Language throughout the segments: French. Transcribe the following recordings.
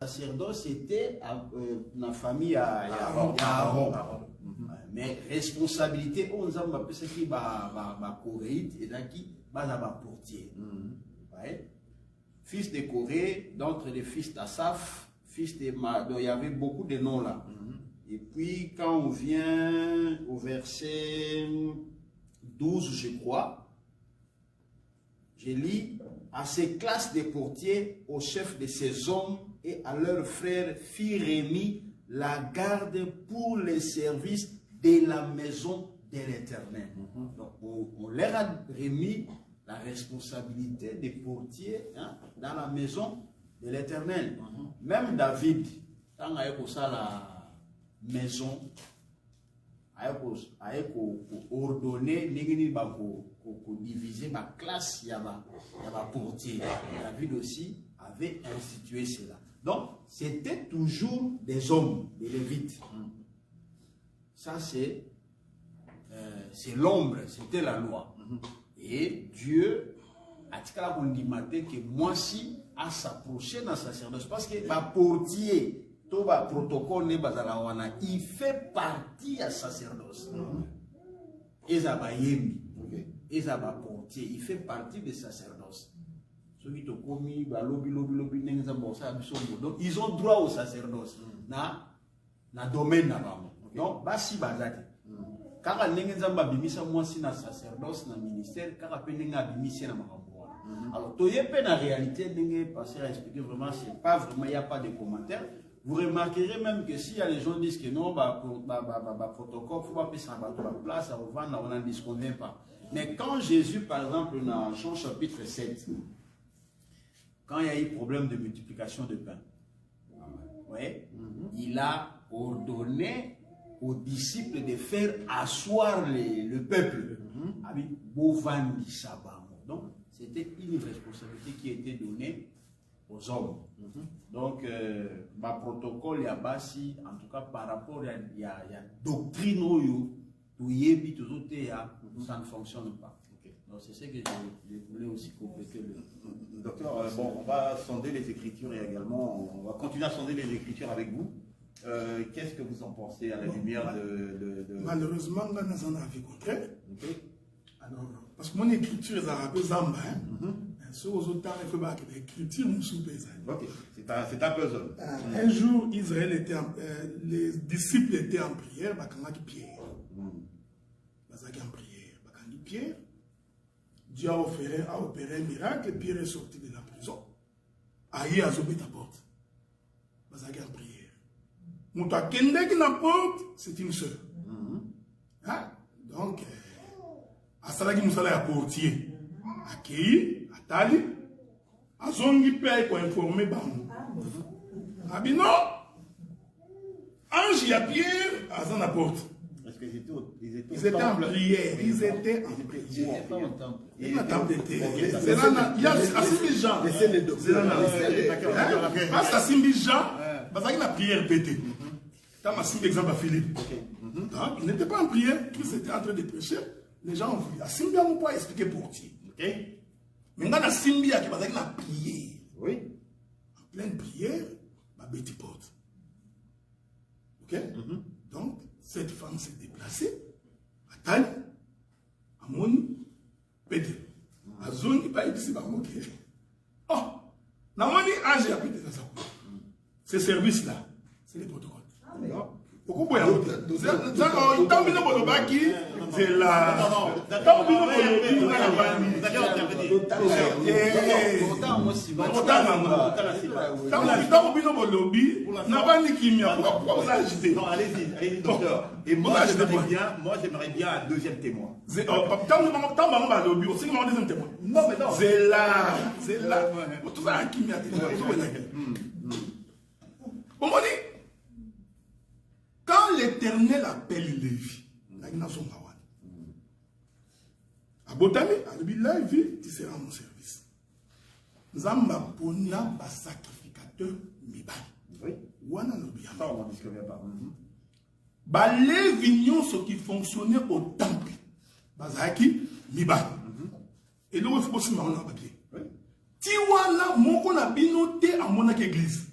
sacerdoce était la famille à Aaron. Mais responsabilité, on a appelé ce qui va Coréite et qui va portier. Fils de Corée, d'entre les fils d'Asaph, fils de donc il y avait beaucoup de noms là. Et puis quand on vient au verset 12, je crois, je lis: à ces classes de portiers, au chef de ces hommes et à leurs frères fit remis la garde pour les services de la maison de l'Éternel. Donc on leur a remis la responsabilité des portiers dans la maison de l'Éternel. Même David, quand il a la maison, il a ordonné de diviser ma classe, il y a portier. David aussi avait institué cela. Donc, c'était toujours des hommes, des Lévites. Ça, c'est l'ombre, c'était la loi. Et Dieu a dit que moi aussi à s'approcher dans la sacerdoce. Parce que ma portier, tout le protocole, il fait partie de la sacerdoce. Et ça va portier, il fait partie des sacerdoces. Donc ils ont droit au sacerdoce. Na domaine là-bas. Donc, basi bazati. Quand on a bimisa moi si na sacerdoce, na ministère, quand on a bimisa na makambo. Alors, to yepé na réalité, n'engé passer à expliquer vraiment, c'est pas vraiment, il n'y a pas de commentaires. Vous remarquerez même que si les gens disent que non, protocole, il faut pas passer la place, on n'en disconvient pas. Mais quand Jésus, par exemple, dans Jean chapitre 7, quand il y a eu problème de multiplication de pain, il a ordonné aux disciples de faire asseoir le peuple. Donc, c'était une responsabilité qui était donnée aux hommes. Donc, ma protocole, il y a basi, en tout cas par rapport à la doctrine, ça ne fonctionne pas. Donc, c'est ce que je voulais aussi compléter. Docteur, bon, on va sonder les Écritures et également, on va continuer à sonder les Écritures avec vous. Qu'est-ce que vous en pensez à la lumière de... Malheureusement, on a un avis contraire. Alors, parce que mon écriture est un peu zamba. Sur aux autres, il faut que l'écriture nous soupèse. Ok, c'est un puzzle. Un jour, Israël était les disciples étaient en prière, Pierre. Pierre. Dieu a opéré un miracle, Pierre est sorti de la prison. Aïe a zobé ta porte. Bazaki en prière. Mouta kende qui n'a porte, c'est une sœur. Donc, à Salaki Moussala a portier. Accueilli, Atali, a zongi paye pour informer Bamou. Abino, Ange et Pierre, à Zan la porte. Ils étaient en prière. Ils étaient en prière. Il y a un temple d'été. Il y a Assimbi Jean. Assimbi Jean, parce qu'il y a une prière pétée. Quand Assimbi exemple à Philippe. Donc, il n'était pas en prière, ils étaient en train de prêcher. Les gens ont vu. Assimbi n'a pas expliqué pour qui. Maintenant, Assimbi a une prière. Oui. En pleine prière, ma bête porte. Ok? Donc, cette femme s'est déplacée à Tali, à Moni, Pété. À Zone, il va ici, oh, Namoni, Ange a pété dans sa cour. Ces services-là, c'est les protocoles. Pourquoi vous voyez? C'est la. Non, allez-y, docteur. Et moi, j'aimerais bien un deuxième témoin. C'est là. Tout ça, qui m'a dit. Quand l'Éternel appelle Lévi, il n'a son Hawan. À Botami, à Lévi, tu seras mon service. Zamba Pona, ba sacrificateur, Mibali. Oui. Wana no bien. Ça, on ne discute pas. Ba Lévignon, ce qui fonctionnait au temple. Bazaki, Mibali. Et là, il faut aussi m'en papier. Tiwana, mon qu'on a binoté à mon église.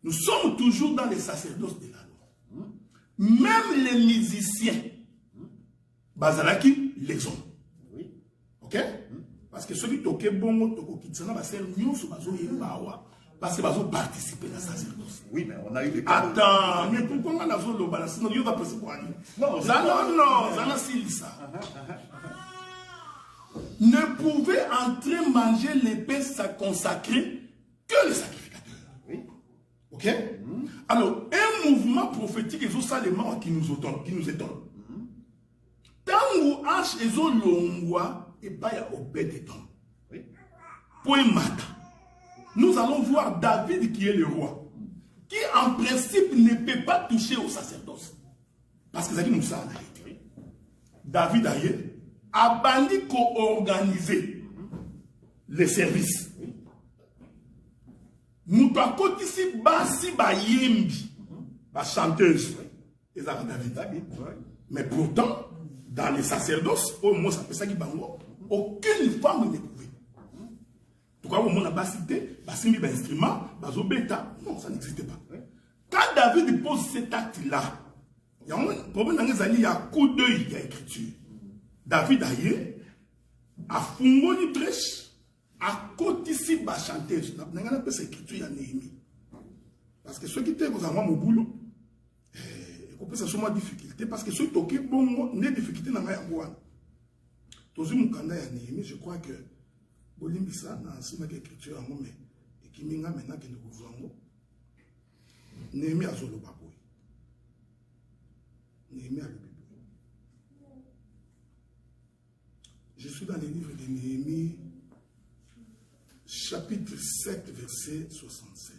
Nous sommes toujours dans les sacerdoces de la loi. Même les musiciens, Bazalaki, les hommes. Oui. Ok? Parce que ceux qui toquent bon, toko kitsana, va faire mieux sur bazo yembawa. Parce que bazo participer à la sacerdoce. Oui, mais on a eu des cas. Attends, mais pourquoi on a besoin de balancer? Non, il va passer pour aller. Non, ça c'est ça. Ne pouvait entrer manger les pains consacrés que le sacrificateur. Oui. Ok? Alors, un mouvement prophétique est ça les morts qui nous étonne. Tant où H et Zolongwa et Baya Obed oui. Point matin. Nous allons voir David qui est le roi, qui en principe ne peut pas toucher au sacerdoce. Parce que ça dit nous ça. David a bandit co-organisé les services. Nous avons ici basi ba yembi, ba chanteuse. David. Mais pourtant, dans les sacerdoces, au moins ça peut ça qui bango, aucune femme ne pouvait. En tout cas, au moins on a cité, basimbi ba instrument, bazo beta, non, ça n'existait pas. Quand David pose cet acte-là, il y a un problème dans les années, il y a un coup d'œil, il y a écriture. David a fumoni brèche, a côté ici ba chanteuse. N'a pas appelé cette écriture, il y a Néhémie. Parce que ceux qui étaient aux amants au boulot, ça sont difficulté parce que ceux qui ont bon des difficultés dans la Yangouane. Tous les Mukanda et Néhémie, je crois que Bolimbisa n'a pas d'écriture en mais et qui m'inga maintenant que nous voulons. Néhémie a zolo baboui. Néhémie a le bébé. Je suis dans les livres de Néhémie, chapitre 7, verset 67.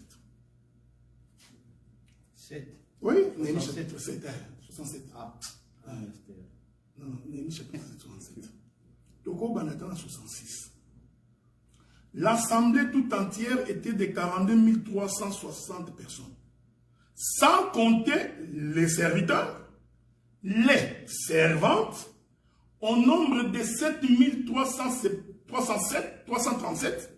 7. Oui, Néhémie chapitre 7, 67. Ah, non, Néhémie chapitre 67. Toko Banatan 66. L'assemblée tout entière était de 42 360 personnes. Sans compter les serviteurs, les servantes, au nombre de 7 337.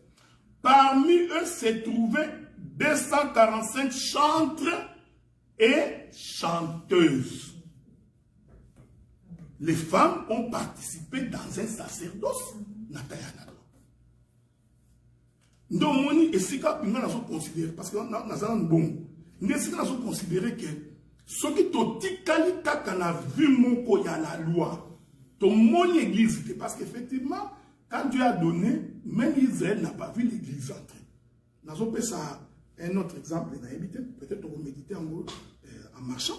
Parmi eux se trouvaient 245 chantres et chanteuses. Les femmes ont participé dans un sacerdoce. Donc, et si on a considéré, parce que nous avons bon, nous avons considéré que ce qui a vu mon la loi, ton mon église, parce qu'effectivement, quand Dieu a donné, même Israël n'a pas vu l'église entrer. Nous avons fait ça. Un autre exemple, peut-être on va méditer en marchant.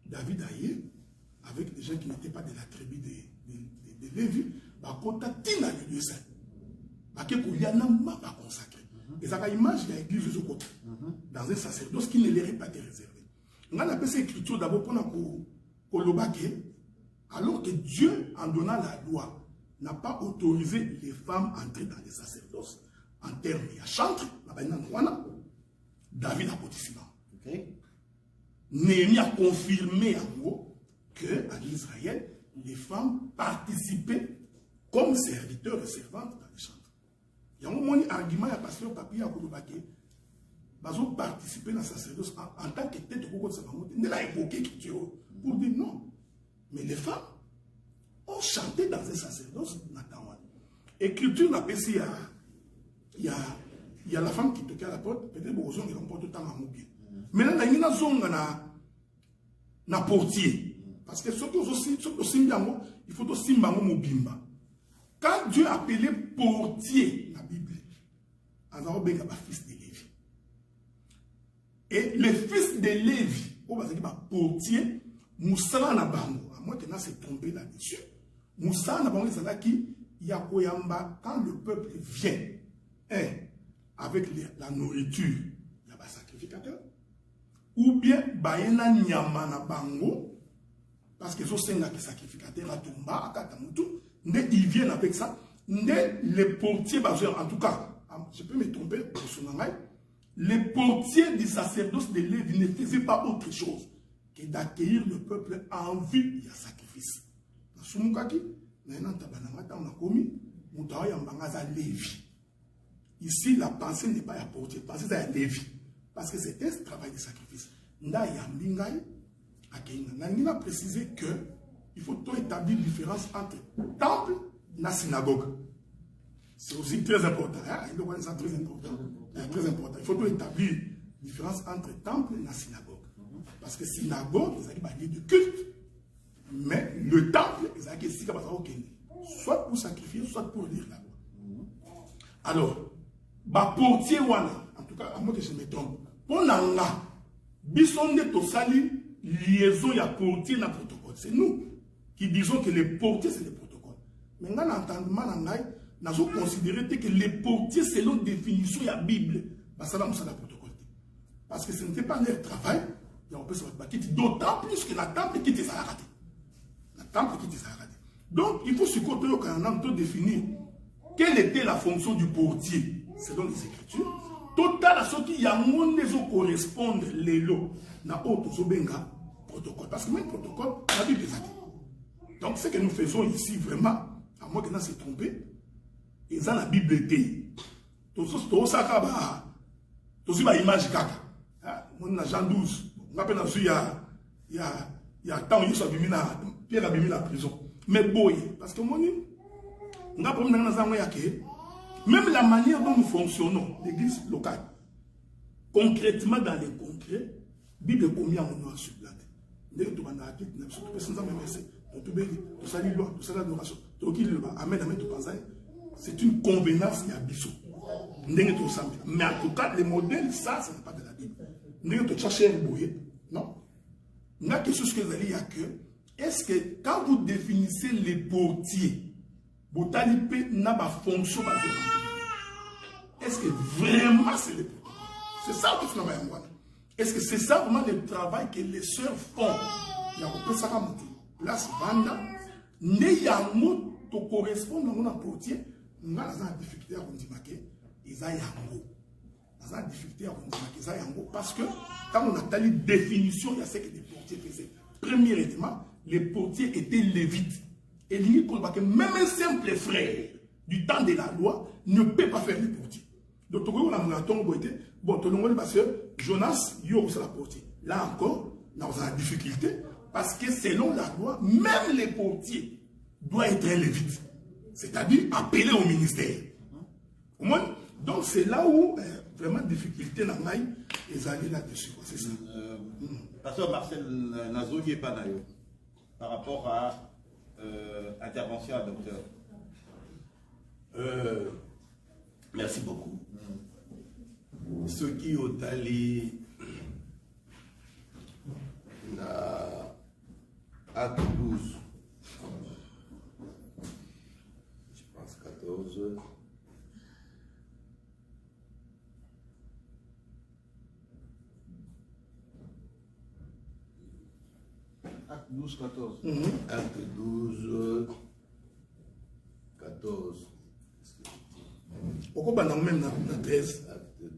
David aïe, avec des gens qui n'étaient pas de la tribu de Lévi, quand il a lieu ça, il y a pas consacré. Et ça a image de l'église de côté, dans un sacerdoce qui ne leur est pas réservé. On a appelé cette écriture d'abord pour le baquet, alors que Dieu, en donnant la loi, n'a pas autorisé les femmes à entrer dans les sacerdoces. En termes de chantre, David a participé. Néhémie a confirmé en gros qu'en Israël, les femmes participaient comme serviteurs et servantes dans les chantres. Il y a un argument, il y a passé au papier à Kouloubake, ils ont participé dans le sacerdoce en tant que tête de Koukou Sabamote. Il a évoqué pour dire non. Mais les femmes ont chanté dans un sacerdoce. Écriture n'a pas si il y a la femme qui toquait à la porte, peut-être que vous avez porté autant à mouiller. Maintenant, il y a une zone na portier. Parce que ce qui est aussi bien, il faut aussi bimba. Quand Dieu appelait portier la Bible, il y a un fils de Lévi. Et le fils de Lévi, portier, Moussa na bango. Moi, je s'est trompé là-dessus. Moussa na bango, c'est qui Yakoyamba, quand le peuple vient, avec la nourriture, il y a un sacrificateur. Ou bien, Bayena Nyamana Bango, parce que c'est un sacrificateur à Tumba, à Katamutu, ils viennent avec ça. Les portiers, en tout cas, je peux me tromper pour son nom, les portiers du sacerdoce de Lévi ne faisaient pas autre chose que d'accueillir le peuple en vue du sacrifice. Dans ce Moukaki, ici, la pensée n'est pas à portier, la pensée c'est à Lévi. parce que c'est un travail de sacrifice. Nda Yambingai, on a précisé qu'il faut établir une différence entre temple et synagogue. C'est aussi très important. Hein? Très important. Très important. Il faut établir une différence entre temple et synagogue. Parce que synagogue, c'est un lieu de culte. Mais le temple, c'est soit pour sacrifier, soit pour lire la loi. Alors, portier en tout cas, à moins que je me trompe, pour nanga, bisonde tosali liaison ya portier na protocole. C'est nous qui disons que les portiers c'est les protocoles. Mais on a entendu nous avons considéré que les portiers selon définition de la Bible, ça va le protocole. Parce que ce n'était pas leur travail, d'autant plus que la temple qui était arrêtée. La temple qui était arrêtée. Donc il faut se côté quand on a définir quelle était la fonction du portier selon les Écritures. Total à ce qui y a mon correspondent les lots na auto benga protocole. Parce que même protocole, la Bible est arrêtée. Donc ce que nous faisons ici vraiment, à moins que nous s'est trompé, et dans la Bible était tout ça tout ça image kaka on a Jean 12 on appelle dans il y a tant il soit bimina Pierre a bimina la prison mais boy parce que moi on a problème dans ça même la manière dont nous fonctionnons l'église locale concrètement dans les concrets Bible combien on a sur plate dès que tu vas dans la Bible tu peux sans même verset tout béni tout ça loi tout ça l'adoration tout qui le va amen tout penser. C'est une convenance qui a bissou. Mais en tout cas, les modèles, ça, ce n'est pas de la Bible. Nous chercher un bouillet. Non. Il y a quelque chose que vous allez dire que, est-ce que quand vous définissez les portiers, vous avez une fonction. Est-ce que vraiment c'est les portiers? C'est ça que vous avez. Est-ce que c'est ça vraiment le travail que les sœurs font? Il y a un peu ça à monter. Place Banda, Neyamo, tu correspond à un portier. Nous avons une difficulté à dire qu'ils aient yango. Nous avons une difficulté à dire qu'ils aient yango parce que quand on a une définition, il y a ce que les portiers faisaient. Premièrement, les portiers étaient lévites. Et même un simple frère du temps de la loi ne peut pas faire les portiers. Donc, on a été bon, parce que Jonas, il y a la portier. Là encore, nous avons une difficulté parce que selon la loi, même les portiers doivent être lévites. C'est-à-dire appelé au ministère. Donc c'est là où vraiment difficulté n'a pas les années là-dessus. C'est ça. Pasteur Marcel Nazo qui est pas d'ailleurs par rapport à intervention à docteur. Merci beaucoup. Ce qui ont allé à acte 12. 14. Acte 12, 14. Acte 12, 14. Pourquoi pas même dans 13? Acte 12.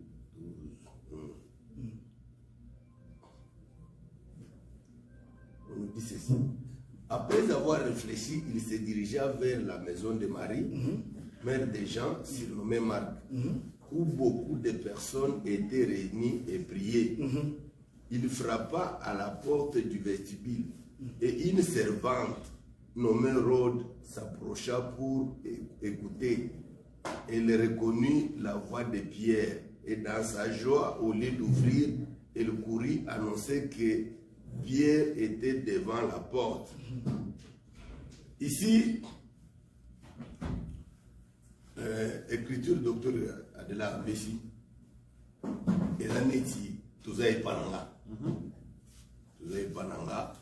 On nous dit ceci. Après avoir réfléchi, il se dirigea vers la maison de Marie, mère de Jean, surnommée Marc, où beaucoup de personnes étaient réunies et priaient. Il frappa à la porte du vestibule et une servante nommée Rhode s'approcha pour écouter. Elle reconnut la voix de Pierre et dans sa joie, au lieu d'ouvrir, elle courut annoncer que Pierre était devant la porte. Ici, écriture docteur Adela Bessi, et la neti, tout ça est pananga. Tout ça est pananga,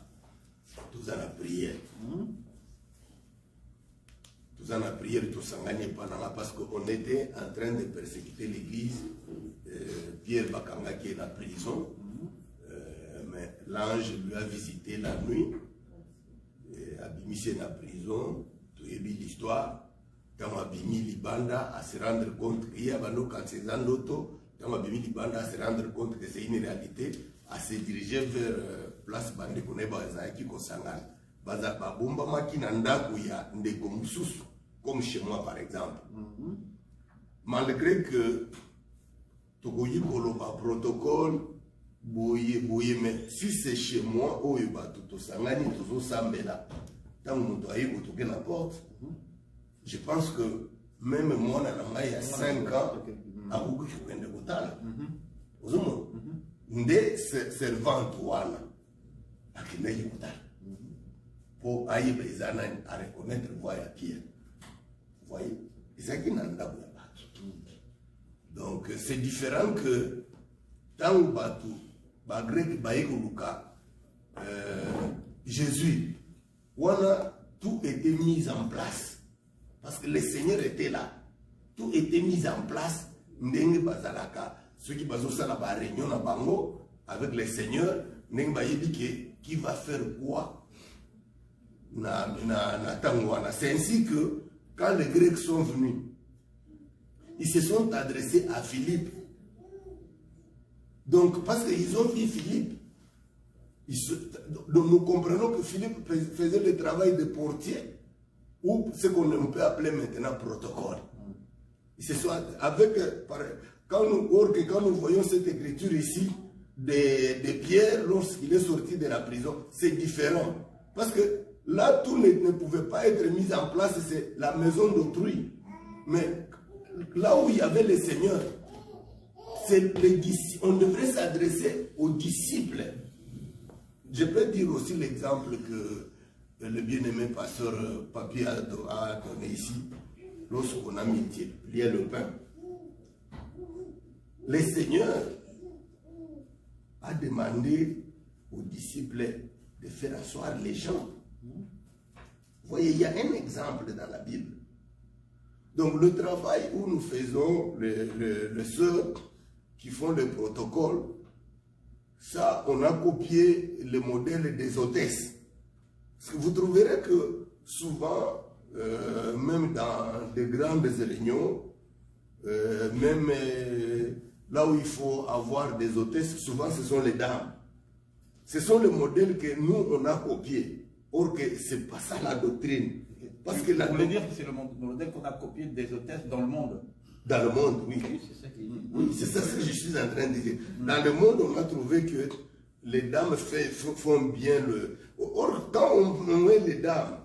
tout ça la prière. Tout ça la prière, tout ça gagne pananga parce qu'on était en train de persécuter l'église. Pierre Bakanga qui est en prison. Mais l'ange lui a visité la nuit, Abimi est en prison, tu as vu l'histoire, quand Abimi Libanda à se rendre compte qu'il y a quand c'est un auto, quand Abimi Libanda à se rendre compte que c'est une réalité, à se diriger vers place Bande Koneba qui Kosangan, Baza Babumba Makinanda Kouya, Ndeko Moussous, comme chez moi par exemple. Malgré que tokoyi koloba protocole boye boye, mais si c'est chez moi oyo bato tosangani tozosambela ntango moto ayi kotoke na porte, je pense que même mwana na ngai ya 5 ans akoki kokende kotala ozomona nde servante wana akendaki kotala po ayeba eza nani areconnaître voix ya Pierre. Vous voyez, ezalaki na ndako ya bato. Donc c'est différent que ntango bato bagrek baye koluka Jésus wana, tout était mis en place parce que le Seigneur était là, tout était mis en place. Ndenge bazalaka ceux qui bazosala ba réunion na bango avec le Seigneur, ndenge bayebi que qui va faire quoi na tango wana. C'est ainsi que quand les Grecs sont venus, ils se sont adressés à Philippe. Donc parce qu'ils ont vu Philippe, donc nous comprenons que Philippe faisait le travail de portier, ou ce qu'on peut appeler maintenant protocole. Ils se sont avec, quand nous voyons cette écriture ici de Pierre lorsqu'il est sorti de la prison, c'est différent. Parce que là, tout ne pouvait pas être mis en place, c'est la maison d'autrui. Mais là où il y avait le Seigneur, on devrait s'adresser aux disciples. Je peux dire aussi l'exemple que le bien-aimé pasteur Papi a donné ici, lorsqu'on a plié le pain. Le Seigneur a demandé aux disciples de faire asseoir les gens. Vous voyez, il y a un exemple dans la Bible. Donc le travail où nous faisons, les sœurs qui font le protocole, ça, on a copié le modèle des hôtesses. Parce que vous trouverez que souvent, même dans de grandes réunions, même là où il faut avoir des hôtesses, souvent ce sont les dames. Ce sont les modèles que nous, on a copiés. Or que ce n'est pas ça la doctrine. Parce que vous voulez dire que c'est le modèle qu'on a copié des hôtesses dans le monde? Dans le monde, oui. Oui, c'est ça ce que je suis en train de dire. Dans le monde, on a trouvé que les dames font bien le... Or, quand on met les dames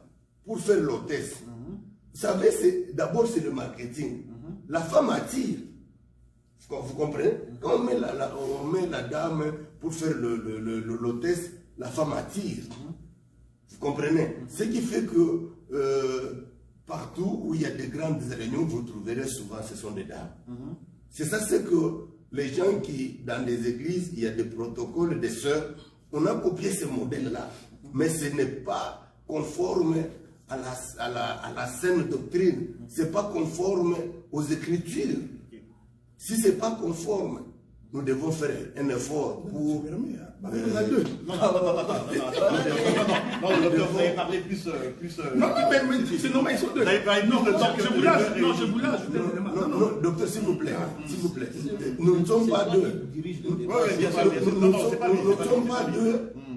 pour faire l'hôtesse, vous savez, d'abord c'est le marketing. La femme attire. Vous comprenez? Quand on met la dame pour faire l'hôtesse, la femme attire. Vous comprenez? Ce qui fait que partout où il y a des grandes réunions, vous trouverez souvent ce sont des dames. C'est ça, c'est que les gens qui, dans les églises, il y a des protocoles des sœurs, on a copié ce modèle-là. Mais ce n'est pas conforme à la saine doctrine. Ce n'est pas conforme aux Écritures. Si ce n'est pas conforme, nous devons faire un effort pour... Non, vous avez parlé plus... Non, mais c'est normal, ils sont deux. Non, je voulais ajouter un élément. Non, docteur, s'il vous plaît. S'il vous plaît. Nous ne sommes pas deux.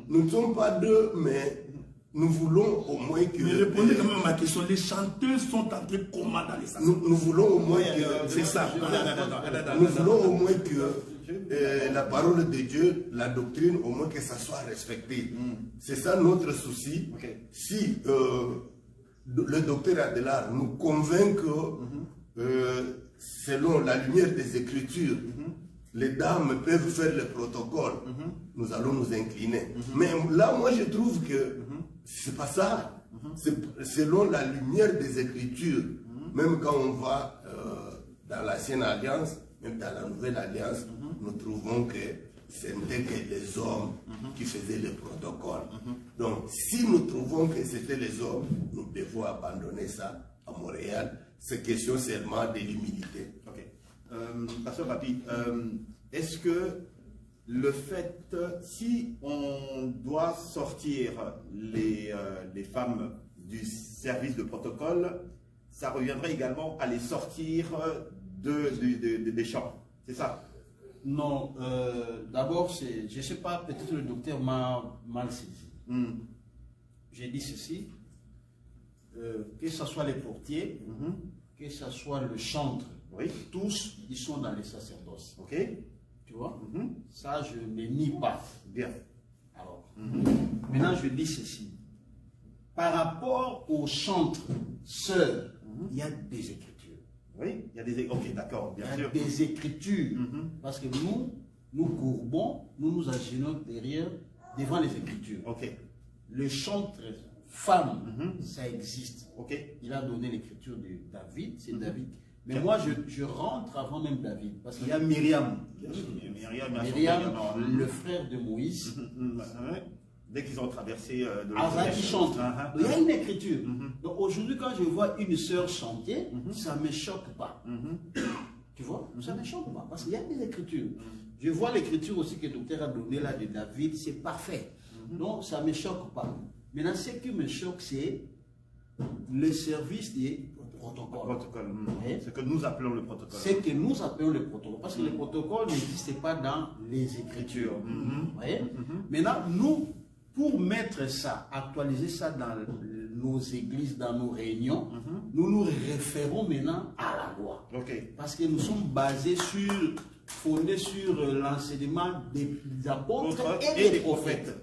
Nous ne sommes pas deux, mais nous voulons au moins que... Mais répondez quand même à ma question. Les chanteuses sont entrées comment dans les salles? Nous voulons au moins que... C'est ça. Nous voulons au moins que... la parole de Dieu, la doctrine, au moins que ça soit respecté. C'est ça notre souci. Si le docteur Adelard nous convainc que selon la lumière des Écritures, les dames peuvent faire le protocole, nous allons nous incliner. Mais là, moi, je trouve que c'est pas ça. Selon la lumière des Écritures, même quand on va dans l'ancienne alliance, même dans la nouvelle alliance, nous trouvons que ce n'était que les hommes qui faisaient le protocole. Donc, si nous trouvons que c'était les hommes, nous devons abandonner ça à Montréal. C'est question seulement de l'humilité. Ok. Pasteur Papi, est-ce que le fait, si on doit sortir les femmes du service de protocole, ça reviendrait également à les sortir des champs, c'est ça? Non, d'abord, je ne sais pas, peut-être le docteur m'a mal saisi. J'ai dit ceci, que ce soit les portiers, que ce soit le chantre, Oui. Tous, ils sont dans les sacerdoces. Ok. Tu vois? Ça, je ne nie pas. Bien. Alors, maintenant, je dis ceci. Par rapport au chantre sœur, il y a des écritures. Oui, il y a des... Ok, d'accord, bien Il y a sûr. des écritures. Parce que nous courbons, nous nous agenouillons devant les écritures. Ok. Le chantre femme, ça existe. Ok. Il a donné l'écriture de David, c'est David. Mais moi, je rentre avant même David, parce qu'il y a Myriam. Myriam, le frère de Moïse. Dès qu'ils ont traversé de Avant qu'il chante. Il y a une écriture. Donc aujourd'hui, quand je vois une sœur chanter, ça ne me choque pas. Tu vois? Ça ne me choque pas, parce qu'il y a des écritures. Je vois l'écriture aussi que le docteur a donnée là de David, c'est parfait. Donc ça ne me choque pas. Maintenant, ce qui me choque, c'est le service des protocoles. Ce que nous appelons le protocole. C'est que nous appelons le protocole. Parce que le protocole n'existait pas dans les écritures. Vous voyez? Maintenant, nous, pour mettre ça, actualiser ça dans nos églises, dans nos réunions, nous nous référons maintenant à la loi. Parce que nous sommes basés fondés sur l'enseignement des apôtres et des prophètes.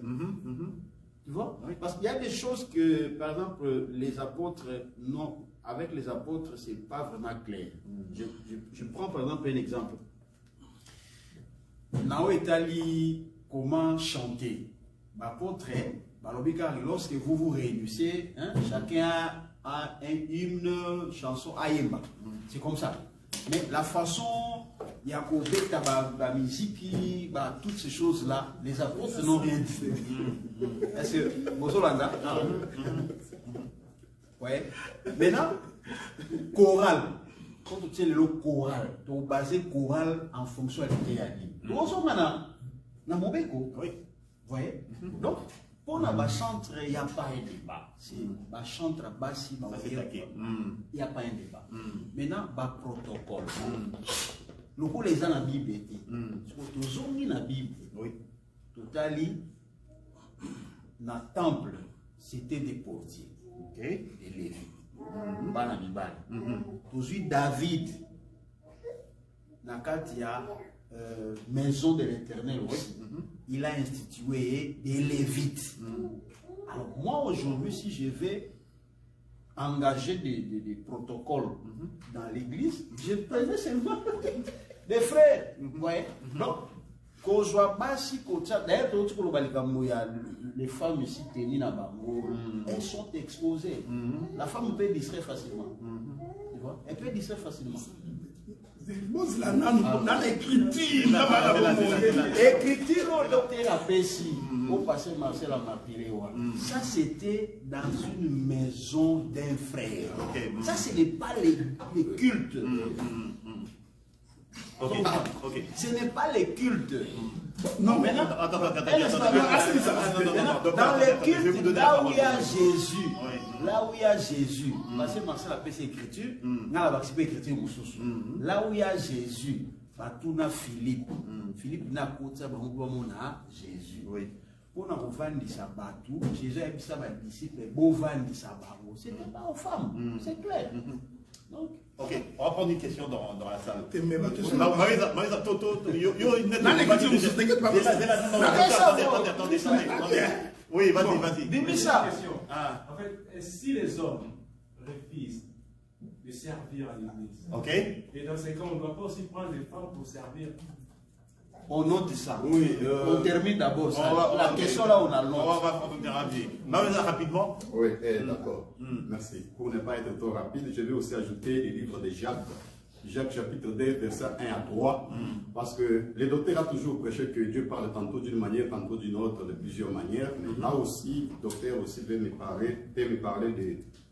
Tu vois? Parce qu'il y a des choses que, par exemple, les apôtres, non, avec les apôtres, c'est pas vraiment clair. Je prends par exemple un exemple. Nao Etali, comment chanter? L'apôtre, lorsque vous vous réunissez, chacun a un hymne, chanson, ayemba. C'est comme ça. Mais la façon, il y a la musique, toutes ces choses-là, les apôtres n'ont rien dit. Est-ce que vous avez oui. Maintenant, chorale. Quand tu tiens le lot choral, tu as basé chorale en fonction de tes amis. Nous sommes maintenant dans mon béco. Oui. Vous voyez? Donc, pour la chantre, il n'y a pas un débat. C'est la chantre bassi, il n'y a pas un débat. Maintenant, le protocole. Nous, pour les gens, la Bible était. Nous avons la Bible. Oui. Tout à l'heure, dans le temple, c'était des portiers. Des Lévites. Aujourd'hui, David, dans la maison de l'Éternel aussi, il a institué des Lévites. Alors moi aujourd'hui, si je vais engager des protocoles dans l'église, je prenais seulement des frères. Vous voyez? Donc, qu'on soit pas si d'ailleurs, les femmes ici, elles sont exposées. La femme peut distraire facilement. Tu vois? Elle peut distraire facilement. Dans l'écriture, au docteur Apessi, au passé Marcel Amapirewa. Ça, c'était dans une maison d'un frère. Ça, ce n'est pas les cultes. Ce n'est pas les cultes. Non, mais dans les cultes, là où il y a Jésus, parce que Marcel a fait ses écritures, là où il y a Jésus, Batuna Philippe, Philippe n'a pas Jésus. Pour nous vendre Sabatou, Jésus a dit ça à disciples, beau vendre Sabatou. Ce n'est pas aux femmes, c'est clair. Donc, ok, on va prendre une question dans la salle. Oui, vas-y. Dis-moi ça. En fait, si les hommes refusent de servir à l'église, et dans ces cas, on ne doit pas aussi prendre les femmes pour servir. On note ça. Oui, on termine d'abord ça. La question là, on a l'autre. On va prendre rapidement. Oui, d'accord. Merci. Pour ne pas être trop rapide, je vais aussi ajouter les livres de Jacques. Jacques chapitre 2, versets 1 à 3. Parce que le docteur a toujours prêché que Dieu parle tantôt d'une manière, tantôt d'une autre, de plusieurs manières. Mais là aussi, le docteur aussi peut me parler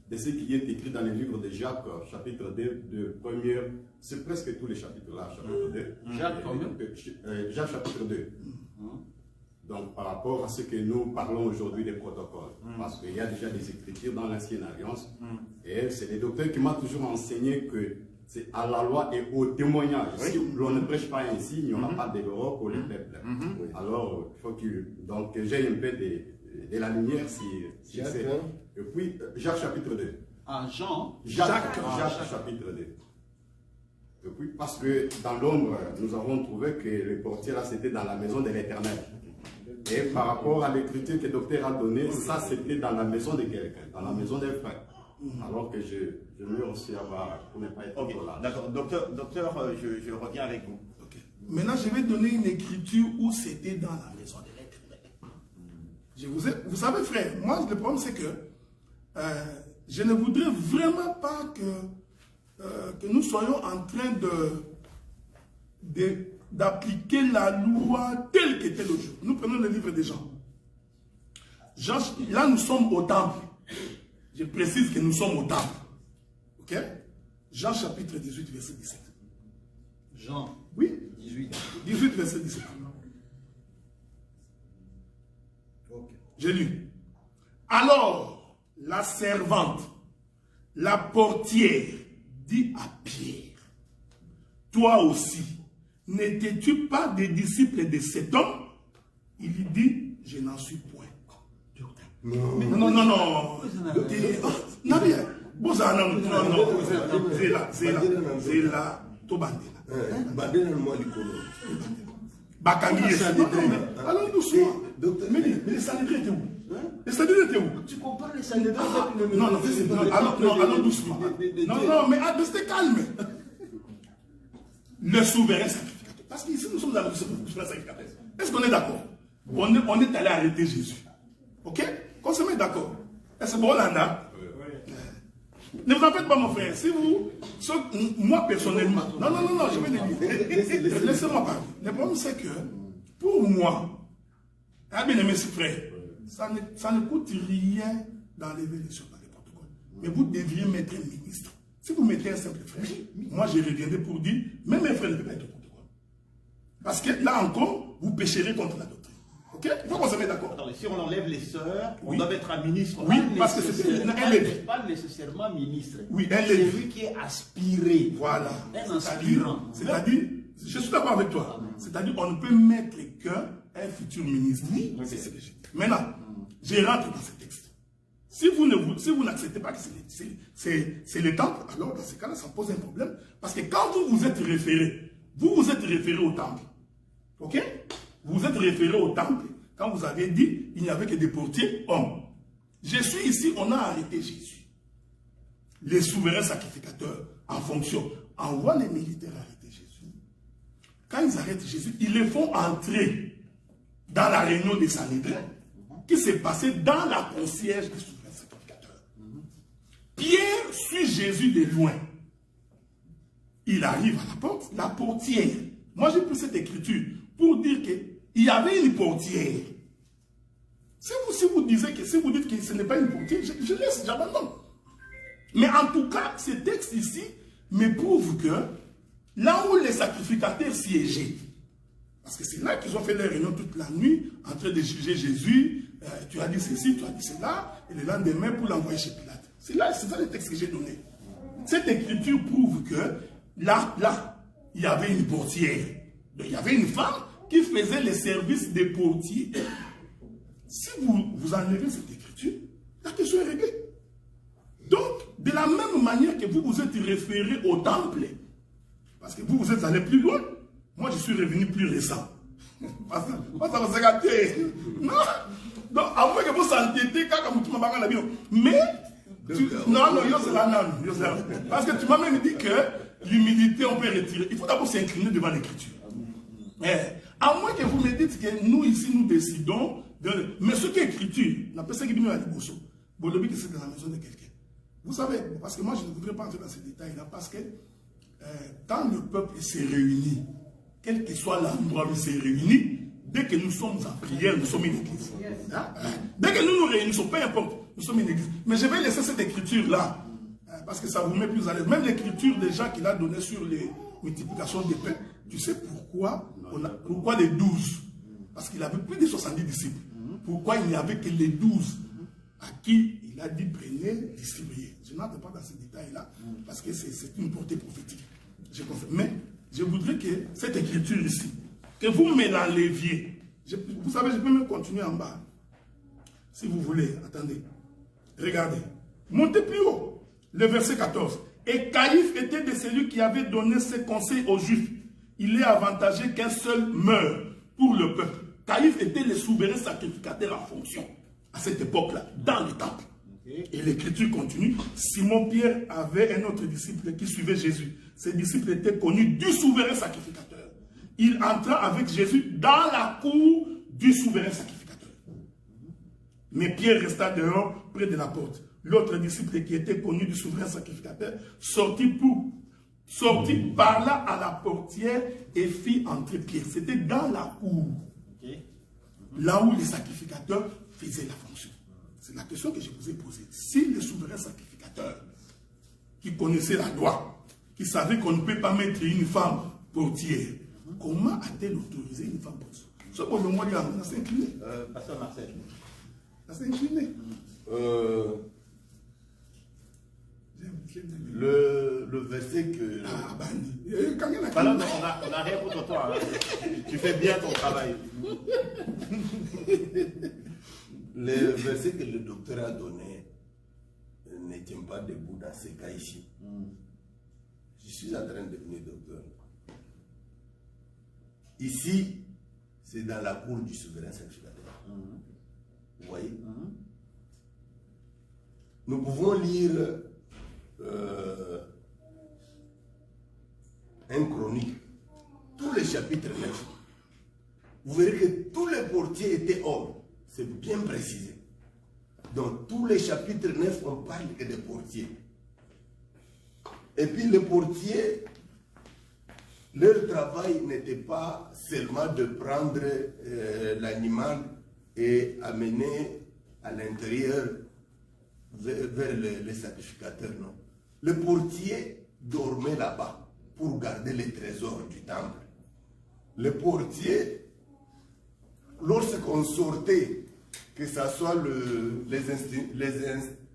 de ce qui est écrit dans le livre de Jacques, chapitre 2, de première. C'est presque tous les chapitres là, chapitre 2. Jacques chapitre 2. Donc, par rapport à ce que nous parlons aujourd'hui des protocoles, parce qu'il y a déjà des écritures dans l'Ancienne Alliance, et c'est le docteur qui m'a toujours enseigné que c'est à la loi et au témoignage. Si l'on ne prêche pas ainsi, il n'y aura pas de l'Europe pour le peuple. Alors, il faut que j'ai un peu de la lumière si c'est. Et puis, Jacques chapitre 2. Ah, Jacques chapitre 2. Oui, parce que dans l'ombre, nous avons trouvé que le portier là, c'était dans la maison de l'Éternel. Et par rapport à l'écriture que le docteur a donnée, ça c'était dans la maison de quelqu'un, dans la maison d'un frère. Alors que je veux aussi avoir, pour ne pas être là. D'accord, docteur, je reviens avec vous. Okay. Maintenant, je vais donner une écriture où c'était dans la maison de l'Éternel. Vous savez, frère, moi, le problème c'est que je ne voudrais vraiment pas que nous soyons en train d'appliquer la loi telle qu'était le jour. Nous prenons le livre des Jean. Là, nous sommes au temple. Je précise que nous sommes au temple. Ok? Jean chapitre 18, verset 17. Jean. Oui? 18. 18, verset 17. Okay. J'ai lu. Alors, la servante, la portière, dit à Pierre, toi aussi, n'étais-tu pas des disciples de cet homme? Il lui dit, je n'en suis point. Non. Non, c'est là, allons doucement. Mais les sanhédrins étaient où? Les sanhédrins étaient où? Tu compares les sanhédrins avec le... Non, allons doucement. Non, mais restez calme. Le souverain sacrificateur. Parce qu'ici, nous sommes dans le souverain sacrificateur. Est-ce qu'on est d'accord? On est allé arrêter Jésus. Ok? Qu'on se met d'accord. Est-ce bon, Landa? Ne vous en faites pas, mon frère. Si vous... Moi, personnellement... Non, je vais le dire. Laissez-moi parler. Le problème, c'est que, pour moi, bien aimé, ce frère, ça ne coûte rien d'enlever les choses dans les protocoles. Mais vous devriez mettre un ministre. Si vous mettez un simple frère, moi, je reviendrai pour dire, même un frère ne peut pas être au protocole. Parce que, là encore, vous pécherez contre la doctrine. Ok? Il faut qu'on se mette d'accord. Si on enlève les sœurs, on doit être un ministre. Oui, parce que c'est pas nécessairement ministre. Oui, c'est lui qui est aspiré. Voilà. Un aspirant. C'est-à-dire, je suis d'accord avec toi. C'est-à-dire, on ne peut mettre qu'un futur ministre. Oui. Maintenant, je rentre dans ce texte. Si vous n'acceptez pas que c'est le temple, alors dans ce cas-là, ça pose un problème. Parce que quand vous vous êtes référé, au temple. Ok? Vous êtes référé au temple quand vous avez dit il n'y avait que des portiers hommes. Je suis ici, on a arrêté Jésus. Les souverains sacrificateurs en fonction envoient les militaires arrêter Jésus. Quand ils arrêtent Jésus, ils les font entrer dans la réunion des Sanhédrins qui s'est passée dans la concierge des souverains sacrificateurs. Pierre suit Jésus de loin. Il arrive à la porte, la portière. Moi j'ai pris cette écriture pour dire qu'il y avait une portière. Si vous dites que ce n'est pas une portière, je laisse, j'abandonne. Mais en tout cas, ce texte ici me prouve que là où les sacrificateurs siégeaient, parce que c'est là qu'ils ont fait leur réunion toute la nuit, en train de juger Jésus, tu as dit ceci, tu as dit cela, et le lendemain pour l'envoyer chez Pilate. C'est ça le texte que j'ai donné. Cette écriture prouve que là, il y avait une portière. Donc, il y avait une femme qui faisait les services des portiers. Si vous enlevez cette écriture, la question est réglée. Donc, de la même manière que vous vous êtes référé au temple, parce que vous êtes allé plus loin, moi je suis revenu plus récent. Parce que ça va se gâter. Non. Donc, à moins que vous s'entêtez quand vous m'avez parlé l'avion. Mais, parce que tu m'as même dit que l'humilité, on peut retirer. Il faut d'abord s'incliner devant l'écriture. À moins que vous me dites que nous, ici, nous décidons de... Mais ce qui est écriture, la personne qui vient à Liboso, Bolobi, que c'est dans la maison de quelqu'un. Vous savez, parce que moi, je ne voudrais pas entrer dans ces détails-là, parce que quand le peuple s'est réuni, quel que soit l'endroit où il s'est réuni, dès que nous sommes en prière, nous sommes une église. Hein? Dès que nous nous réunissons, peu importe, nous sommes une église. Mais je vais laisser cette écriture-là, parce que ça vous met plus à l'aise. Même l'écriture déjà qu'il a donnée sur les multiplications des pains, tu sais pourquoi les 12? Parce qu'il avait plus de 70 disciples. Pourquoi il n'y avait que les 12 à qui il a dit prenez, distribuez? Je n'entre pas dans ces détails-là, parce que c'est une portée prophétique. Je confirme. Mais je voudrais que cette écriture ici, que vous me l'enleviez. Vous savez, je peux même continuer en bas. Si vous voulez, attendez. Regardez. Montez plus haut. Le verset 14. Et Caïphe était de celui qui avait donné ses conseils aux Juifs. Il est avantagé qu'un seul meure pour le peuple. Caïphe était le souverain sacrificateur en fonction à cette époque-là, dans le temple. Et l'écriture continue. Simon-Pierre avait un autre disciple qui suivait Jésus. Ce disciple était connu du souverain sacrificateur. Il entra avec Jésus dans la cour du souverain sacrificateur. Mais Pierre resta dehors, près de la porte. L'autre disciple qui était connu du souverain sacrificateur sortit par là à la portière et fit entrer Pierre. C'était dans la cour. Là où les sacrificateurs faisaient la fonction. C'est la question que je vous ai posée. Si le souverain sacrificateur, qui connaissait la loi, qui savait qu'on ne peut pas mettre une femme portière, comment a-t-elle autorisé une femme portière? Ce qu'on me dit, on s'est incliné. Pasteur Marcel. On s'est incliné. Le verset que... On a rien contre toi. Hein. Tu fais bien ton travail. Le verset que le docteur a donné ne tient pas debout dans ces cas ici. Je suis en train de devenir docteur. Ici, c'est dans la cour du souverain sacrificateur. Vous voyez? Nous pouvons lire un chronique, tous les chapitres 9. Vous verrez que tous les portiers étaient hommes. C'est bien précisé. Dans tous les chapitres 9, on parle que des portiers. Et puis les portiers, leur travail n'était pas seulement de prendre l'animal et amener à l'intérieur vers les sacrificateurs, non. Le portier dormait là-bas pour garder les trésors du temple. Le portier, lorsqu'on sortait, que ce soit les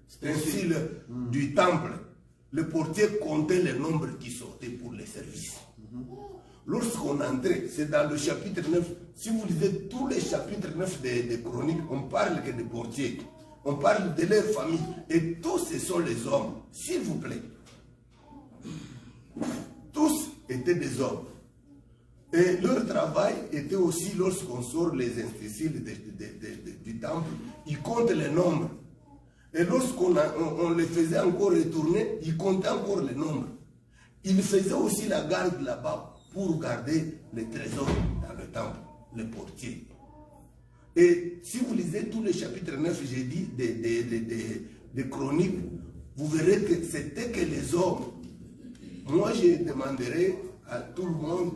ustensiles du temple, le portier comptait le nombre qui sortaient pour les services. Lorsqu'on entrait, c'est dans le chapitre 9, si vous lisez tous les chapitres 9 des chroniques, on parle que des portiers. On parle de leur famille. Et tous ce sont les hommes. S'il vous plaît. Tous étaient des hommes. Et leur travail était aussi, lorsqu'on sort les ustensiles du temple, ils comptent les nombres. Et lorsqu'on on les faisait encore retourner, ils comptaient encore les nombres. Ils faisaient aussi la garde là-bas pour garder les trésors dans le temple, les portiers. Et si vous lisez tous les chapitres 9, j'ai dit, des chroniques, vous verrez que c'était que les hommes. Moi, je demanderai à tout le monde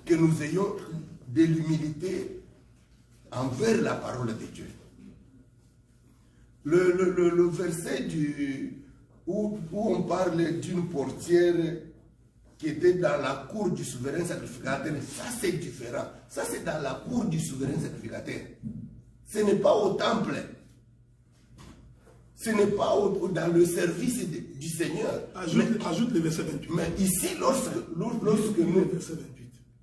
que nous ayons de l'humilité envers la parole de Dieu. Le verset où on parle d'une portière qui était dans la cour du souverain sacrificateur, ça c'est différent. Ça c'est dans la cour du souverain sacrificateur. Ce n'est pas au temple. Ce n'est pas dans le service du Seigneur. Ajoute le verset 28. Mais ici, lorsque nous... Verset 28.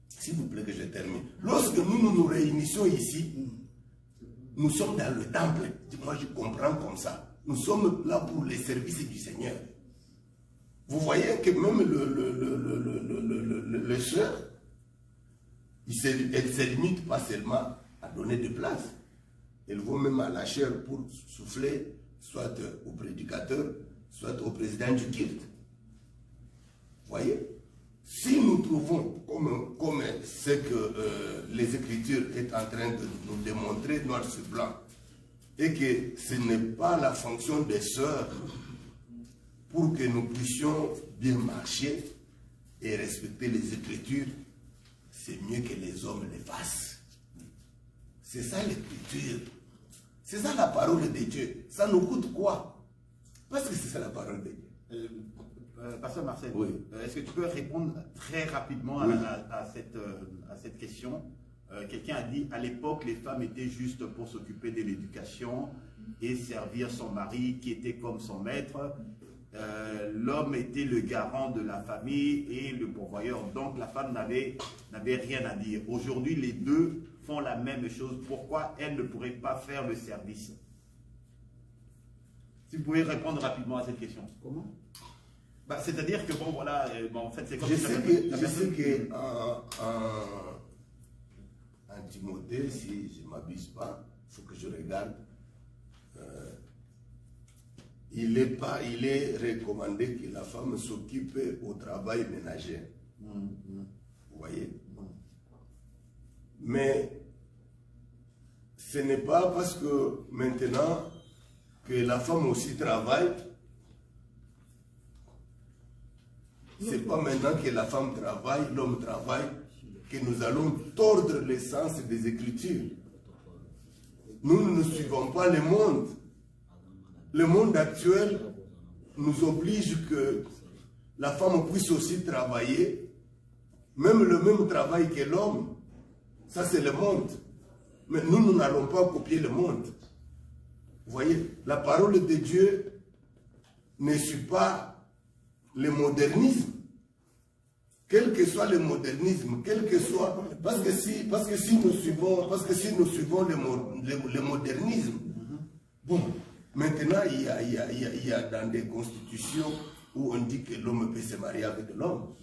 S'il vous plaît que je termine. Lorsque nous réunissons ici, nous sommes dans le temple. Moi je comprends comme ça. Nous sommes là pour les services du Seigneur. Vous voyez que même le soeur, elle ne se limite pas seulement à donner de place. Elle va même à la chair pour souffler, soit au prédicateur, soit au président du culte. Vous voyez? Si nous trouvons, comme ce que les Écritures est en train de nous démontrer noir sur blanc, et que ce n'est pas la fonction des sœurs pour que nous puissions bien marcher et respecter les Écritures, c'est mieux que les hommes les fassent. C'est ça l'Écriture. C'est ça la parole de Dieu. Ça nous coûte quoi? Parce que c'est ça la parole de Dieu. Pasteur Marcel, oui. Est-ce que tu peux répondre très rapidement à cette question? Quelqu'un a dit, à l'époque, les femmes étaient juste pour s'occuper de l'éducation et servir son mari qui était comme son maître. L'homme était le garant de la famille et le pourvoyeur. Donc la femme n'avait rien à dire. Aujourd'hui, les deux font la même chose. Pourquoi elle ne pourrait pas faire le service? Si vous pouvez répondre rapidement à cette question. Comment? Bah, c'est-à-dire que, bon, voilà, bon, en fait, c'est comme je sais que en Timothée, si je ne m'abuse pas, il faut que je regarde, il est recommandé que la femme s'occupe au travail ménager. Vous voyez? Mais ce n'est pas parce que maintenant que la femme aussi travaille, c'est pas maintenant que la femme travaille, l'homme travaille, que nous allons tordre l'essence des Écritures. Nous ne suivons pas le monde. Le monde actuel nous oblige que la femme puisse aussi travailler, même le même travail que l'homme. Ça, c'est le monde. Mais nous n'allons pas copier le monde. Vous voyez, la parole de Dieu ne suit pas le modernisme. Quel que soit le modernisme, quel que soit... Parce que si nous suivons le modernisme, bon, maintenant il y a dans des constitutions où on dit que l'homme peut se marier avec l'homme.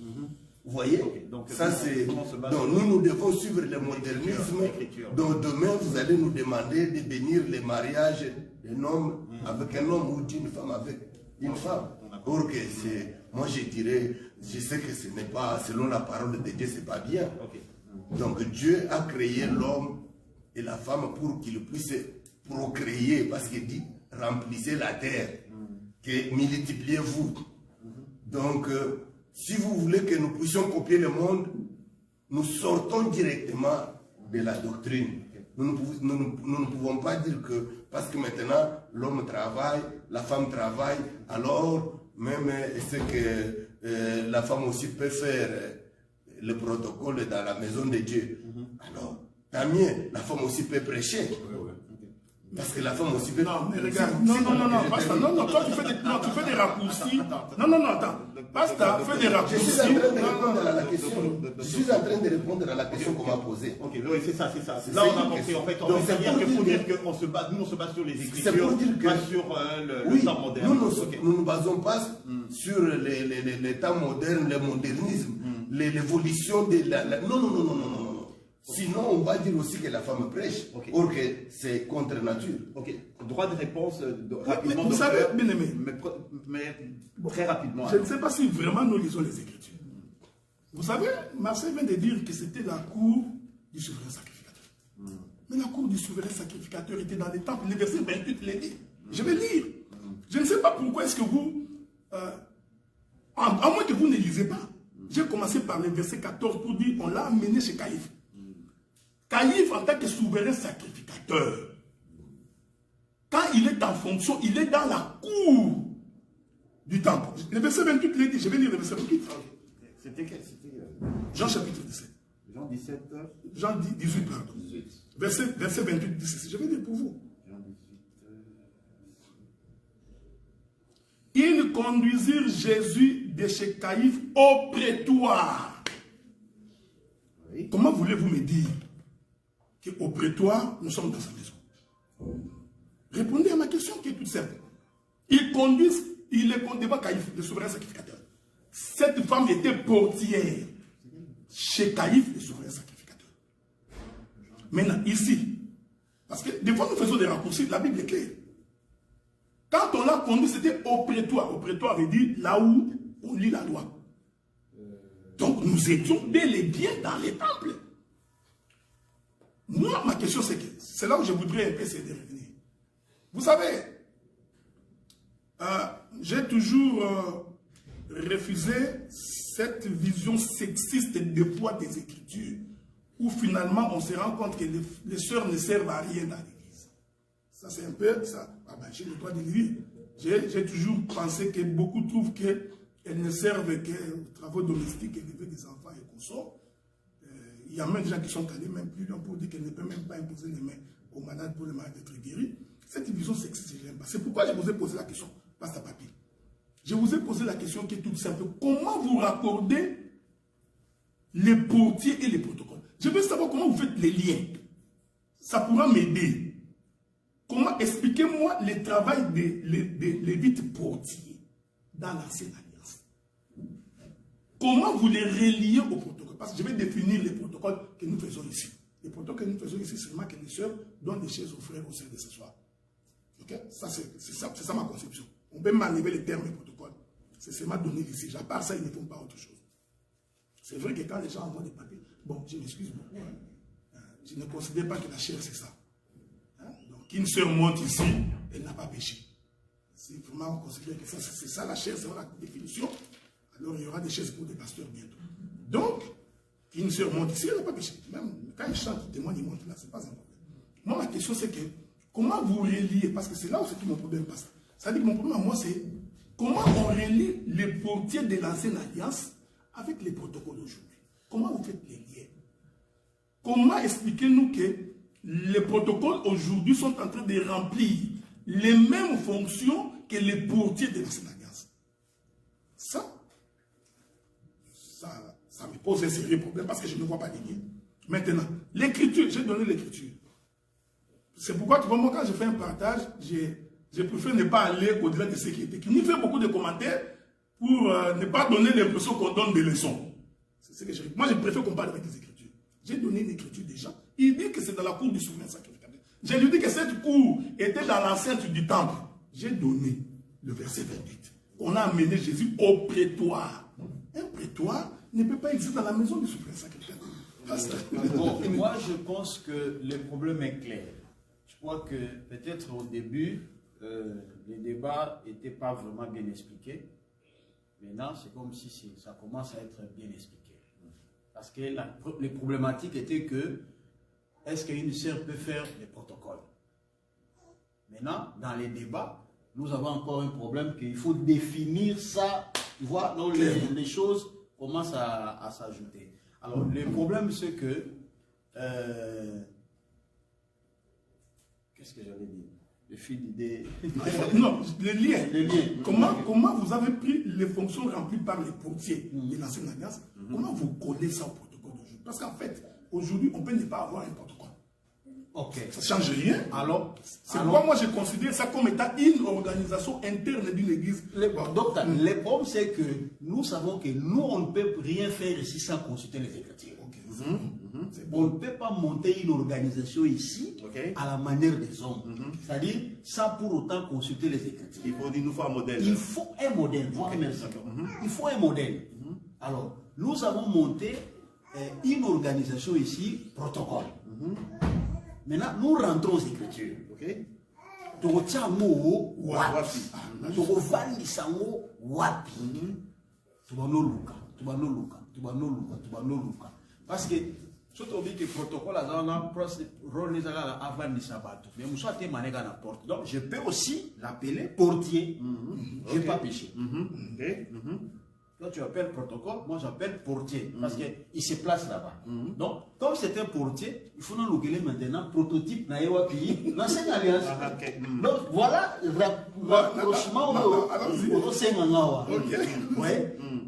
Vous voyez? Donc, ça c'est... Donc nous devons suivre le modernisme. Donc demain vous allez nous demander de bénir le mariage d'un homme avec un homme ou d'une femme avec une femme. Or que c'est... Moi je dirais, je sais que ce n'est pas, selon la parole de Dieu, c'est pas bien. Donc Dieu a créé l'homme et la femme pour qu'ils puissent procréer, parce qu'il dit remplissez la terre, que multipliez-vous. Donc si vous voulez que nous puissions copier le monde, nous sortons directement de la doctrine. Nous ne pouvons pas dire que parce que maintenant l'homme travaille, la femme travaille, alors même c'est que la femme aussi peut faire le protocole dans la maison de Dieu. Alors, tant mieux, la femme aussi peut prêcher. Parce que la femme aussi peut... Non, mais regarde, non, toi tu fais des raccourcis. Non, attends. Basta, fais des raccourcis. Je suis en train de répondre à la question. Je suis en train de répondre à la question qu'on m'a posée. Ok, oui, c'est ça. Là, on a compris, en fait, c'est-à-dire que pour dire qu'on se base, nous, on se base sur les Écritures, pas sur le temps moderne. Nous ne nous basons pas sur les temps modernes, le modernisme, l'évolution de la... Non. Sinon, on va dire aussi que la femme prêche, or que c'est contre nature. Ok, droit de réponse rapidement. Vous savez, bien aimé, mais très rapidement. Je ne sais pas si vraiment nous lisons les Écritures. Vous savez, Marcel vient de dire que c'était la cour du souverain sacrificateur. Mais la cour du souverain sacrificateur était dans les temples. Le verset 28 l'a dit. Je vais lire. Je ne sais pas pourquoi est-ce que vous... à moins que vous ne lisez pas. J'ai commencé par le verset 14 pour dire on l'a amené chez Caïphe. Caïphe, en tant que souverain sacrificateur, quand il est en fonction, il est dans la cour du temple. Le verset 28 l'a dit. Je vais lire le verset 28. C'était Jean chapitre 17. Jean 17. Jean 18, pardon. 18. Verset 28, 17. Je vais lire pour vous. Jean 18. Ils conduisirent Jésus de chez Caïphe au prétoire. Oui. Comment voulez-vous me dire qu'au prétoire, nous sommes dans sa maison? Répondez à ma question qui est toute simple. Ils conduisent, il est devant Caïphe, le souverain sacrificateur. Cette femme était portière chez Caïphe, le souverain sacrificateur. Maintenant, ici, parce que des fois nous faisons des raccourcis, la Bible est claire. Quand on l'a conduit, c'était au prétoire. Au prétoire veut dire là où on lit la loi. Donc nous étions bel et bien dans les temples. Moi, ma question c'est que, c'est là où je voudrais un peu essayer de revenir. Vous savez, j'ai toujours refusé cette vision sexiste des poids des Écritures, où finalement on se rend compte que les sœurs ne servent à rien dans l'église. Ça c'est un peu ça. J'ai le droit de le dire. J'ai toujours pensé que beaucoup trouvent qu'elles ne servent qu'aux travaux domestiques, élever des enfants et consorts. Il y a même des gens qui sont allés même plus loin pour dire qu'elles ne peuvent même pas imposer les mains aux malades pour les malades d'être guéris. Cette vision sexiste, je n'aime pas. C'est pourquoi je vous ai posé la question, Pasteur Papi. Je vous ai posé la question qui est toute simple. Comment vous raccordez les portiers et les protocoles? Je veux savoir comment vous faites les liens. Ça pourra m'aider. Comment expliquez-moi le travail des lévites portiers dans l'Ancienne Alliance? comment vous les reliez au protocole? Parce que je vais définir les protocoles que nous faisons ici. Les protocoles que nous faisons ici, c'est seulement que les sœurs donnent des chaises aux frères au sein de ce soir. Ok? Ça, c'est ça ma conception. On peut m'enlever les termes et protocoles. C'est seulement donner ici. À part ça, ils ne font pas autre chose. C'est vrai que quand les gens envoient des papiers, bon, je m'excuse beaucoup, hein, je ne considère pas que la chair, c'est ça. Hein? Donc, qu'une sœur monte ici, elle n'a pas péché. Si vraiment on considère que c'est ça la chair, c'est la définition, alors il y aura des chaises pour des pasteurs bientôt. Donc, qu'une sœur monte ici, elle n'a pas péché. Même quand ils chantent, ils témoignent, ils montent là, c'est pas un problème. Moi, ma question, c'est que, comment vous reliez, parce que c'est là où c'est tout mon problème passe. Ça veut dire que mon problème à moi, c'est comment on relie les portiers de l'ancienne alliance avec les protocoles d'aujourd'hui. Comment vous faites les liens? Comment expliquez-nous que les protocoles aujourd'hui sont en train de remplir les mêmes fonctions que les portiers de l'ancienne alliance? Ça me pose un sérieux problème parce que je ne vois pas les liens. Maintenant, l'écriture, j'ai donné l'écriture. C'est pourquoi, tu vois, moi, quand je fais un partage, je préfère ne pas aller au-delà de ce qui est écrit. Ni faire beaucoup de commentaires pour ne pas donner l'impression qu'on donne des leçons. C'est ce que je... Moi, je préfère qu'on parle avec les écritures. J'ai donné une écriture déjà. Il dit que c'est dans la cour du souverain sacrificateur. Je lui dis que cette cour était dans l'enceinte du temple. J'ai donné le verset 28. On a amené Jésus au prétoire. Un prétoire ne peut pas exister dans la maison du souverain sacrificateur. Bon, moi, je pense que le problème est clair. Je crois que peut-être au début, les débats n'étaient pas vraiment bien expliqués. Maintenant, c'est comme si ça commence à être bien expliqué. Parce que les problématiques étaient que, est-ce qu'une sœur peut faire les protocoles? Maintenant, dans les débats, nous avons encore un problème qu'il faut définir ça. Tu vois, donc les choses commencent à s'ajouter. Alors, le problème, c'est que... qu'est-ce que j'allais dire? Le fil d'idée. Non, les liens. Comment vous avez pris les fonctions remplies par les portiers de l'ancienne alliance? Comment vous collez ça au protocole d'aujourd'hui? Parce qu'en fait, aujourd'hui, on peut ne pas avoir un protocole. Ok. Ça ne change rien. Alors, c'est pourquoi moi je considère ça comme étant une organisation interne d'une église. Donc, le problème, c'est que nous savons que nous, on ne peut rien faire ici sans consulter les Écritures. Okay. On ne peut pas monter une organisation ici à la manière des hommes. C'est-à-dire sans pour autant consulter les Écritures. Il nous faut un modèle. Il faut un modèle. Il faut un modèle. Alors, nous avons monté une organisation ici, protocole. Maintenant, nous rentrons aux Écritures. Parce que surtout que le protocole donc je peux aussi l'appeler portier. Je n'ai pas péché. Toi tu appelles protocole, moi j'appelle portier parce qu'il se place là-bas. Donc comme c'est un portier, il faut nous loguer maintenant prototype naïwa pays l'ancienne alliance. Donc voilà rapprochement au Sengangawa.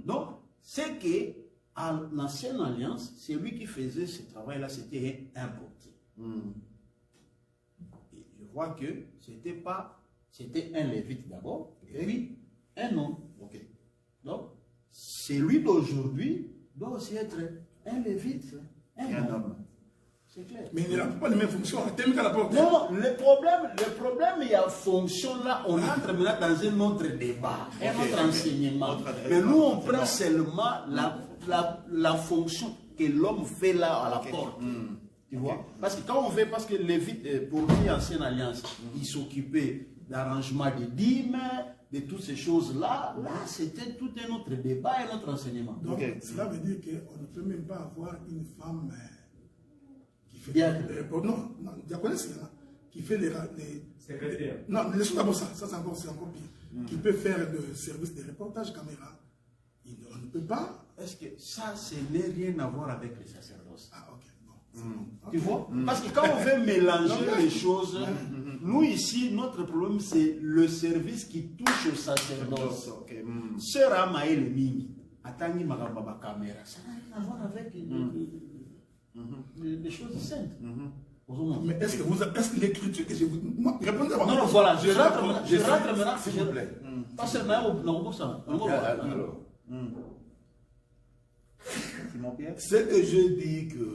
Donc c'est que à l'ancienne alliance, c'est lui qui faisait ce travail-là, c'était un portier. Et je vois que c'était un lévite d'abord, et puis un homme. Donc, celui d'aujourd'hui doit aussi être un lévite, un homme. C'est clair. Mais il n'a pas les mêmes fonctions. Non, le problème, il y a fonction là, on entre maintenant dans un autre débat, un autre enseignement. Mais nous, on prend seulement la fonction que l'homme fait là à la porte. Tu vois? Parce que quand on fait, parce que Lévite, pour qui ancienne alliance, il s'occupait d'arrangement des dîmes, de toutes ces choses-là, là, c'était tout un autre débat, un autre enseignement. Donc, cela veut dire qu'on ne peut même pas avoir une femme qui fait... diaconesse, qui fait les secrétaires. Non, laissons d'abord ça, c'est encore pire. Qui peut faire le service de reportage caméra. On ne peut pas... Est-ce que ça n'est rien à voir avec les sacerdoces? Ah, ok. Bon. Tu vois? Parce que quand on veut mélanger les choses, nous ici, notre problème, c'est le service qui touche au sacerdoce. Sœur Amaël Mingi, Atangi Magababa Caméra, ça n'a rien à voir avec les choses saintes. Mais est-ce que l'écriture que je vous... Répondez à moi. Non, voilà, je rentre maintenant, s'il vous plaît. Pasteur, Ce que je dis que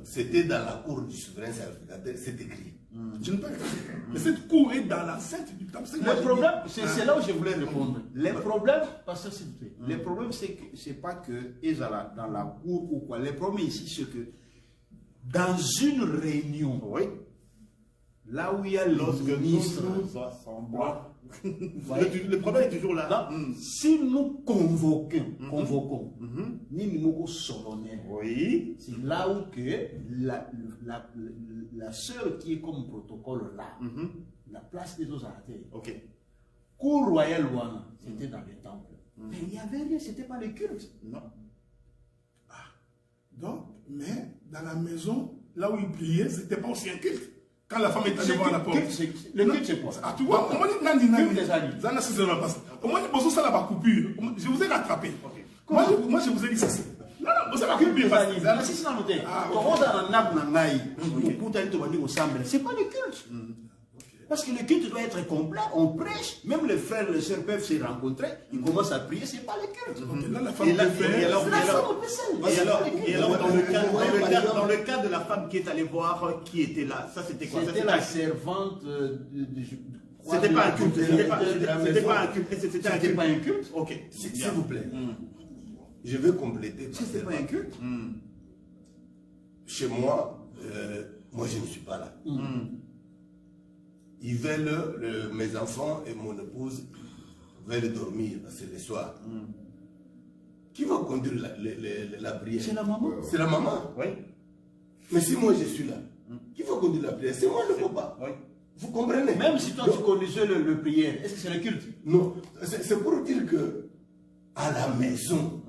c'était dans la cour du souverain sacrificateur, c'est écrit. Je ne peux pas répondre. Mais cette cour est dans l'enceinte du temple. Le problème, c'est là où je voulais répondre. Les problèmes, parce que s'il vous plaît, les problèmes, c'est pas que Ezala dans la cour ou quoi. Les problèmes ici, c'est que dans une réunion, là où il y a le ministre, le problème est toujours là. si nous convoquons, ni nous solennel, c'est là où que la sœur qui est comme protocole là, la place des autres artères, cour royale Wana, c'était dans les temples. Mais il n'y avait rien, c'était pas le culte. Non. Donc, mais dans la maison, là où il priait, c'était pas aussi un culte. Quand la femme est allée voir la porte. Le culte, c'est quoi? Ah, tu vois, au moins, ça n'a pas coupure. Je vous ai rattrapé. Moi, je vous ai dit ça. Non, vous avez coupure. C'est pas le culte. Parce que le culte doit être complet, on prêche, même les frères et les sœurs peuvent se rencontrer, ils commencent à prier, c'est pas le culte. Et alors, dans le cas de la femme qui est allée voir, qui était là, ça c'était quoi? C'était la servante C'était pas un culte. C'était pas un culte. Ok, s'il vous plaît. Je vais compléter. C'était pas un culte. Chez moi, moi je ne suis pas là. Ils veulent, mes enfants et mon épouse veulent dormir, c'est le soir. Qui va conduire la prière? C'est la maman. C'est la maman. Oui. Mais si moi je suis là, qui va conduire la prière? C'est moi le papa. Oui. Vous comprenez? Même si toi tu conduisais le prière, est-ce que c'est le culte? Non, c'est pour dire que à la maison,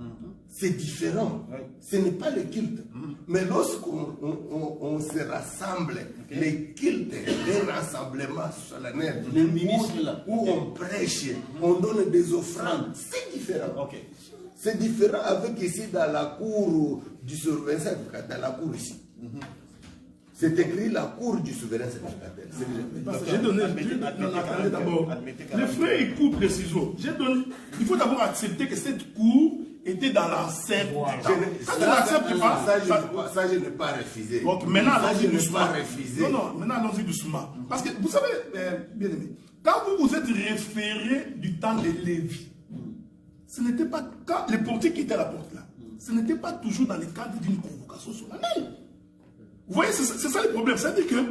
c'est différent. Ce n'est pas le culte. Mais lorsqu'on se rassemble, le culte est un rassemblement solennel où on prêche, on donne des offrandes. C'est différent. C'est différent avec ici dans la cour du souverain sacrificateur, dans la cour ici. C'est écrit la cour du souverain sacrificateur. J'ai donné, d'abord, les frères écoutent précision. Il faut d'abord accepter que cette cour était dans l'enceinte. Ça, je n'ai pas refusé. Donc maintenant, allons-y doucement. Non, maintenant, allons-y doucement. Parce que, vous savez, bien aimé, quand vous vous êtes référé du temps de Lévi, ce n'était pas, quand les portiers qui étaient à la porte là, ce n'était pas toujours dans le cadre d'une convocation solennelle. Vous voyez, c'est ça le problème. C'est-à-dire que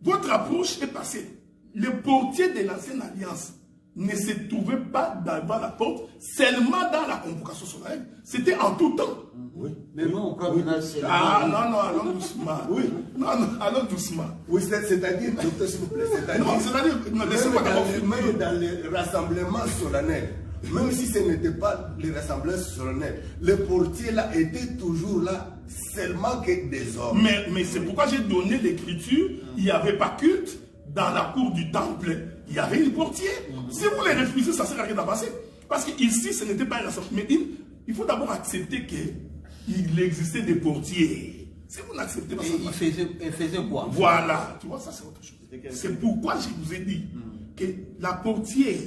votre approche est passée. Les portiers de l'ancienne alliance ne se trouvaient pas devant la porte, seulement dans la convocation solennelle. C'était en tout temps. Oui. Mais non, on prend maintenant c'est non, allons doucement. Oui. Non, allons doucement. Oui, c'est-à-dire, docteur, s'il vous plaît, même dans les rassemblements solennels, même si ce n'était pas les rassemblements solennels, les portiers là étaient toujours là, seulement que des hommes. Mais c'est pourquoi j'ai donné l'écriture, il n'y avait pas culte. Dans la cour du temple, il y avait une portier. Si vous les refusez, ça ne sert à rien d'avancer. Parce qu'ici, ce n'était pas un rassemblement. Mais il faut d'abord accepter qu'il existait des portiers. Si vous n'acceptez pas ça, il faisait quoi? Voilà. Tu vois, ça c'est autre chose. C'est pourquoi je vous ai dit que la portière,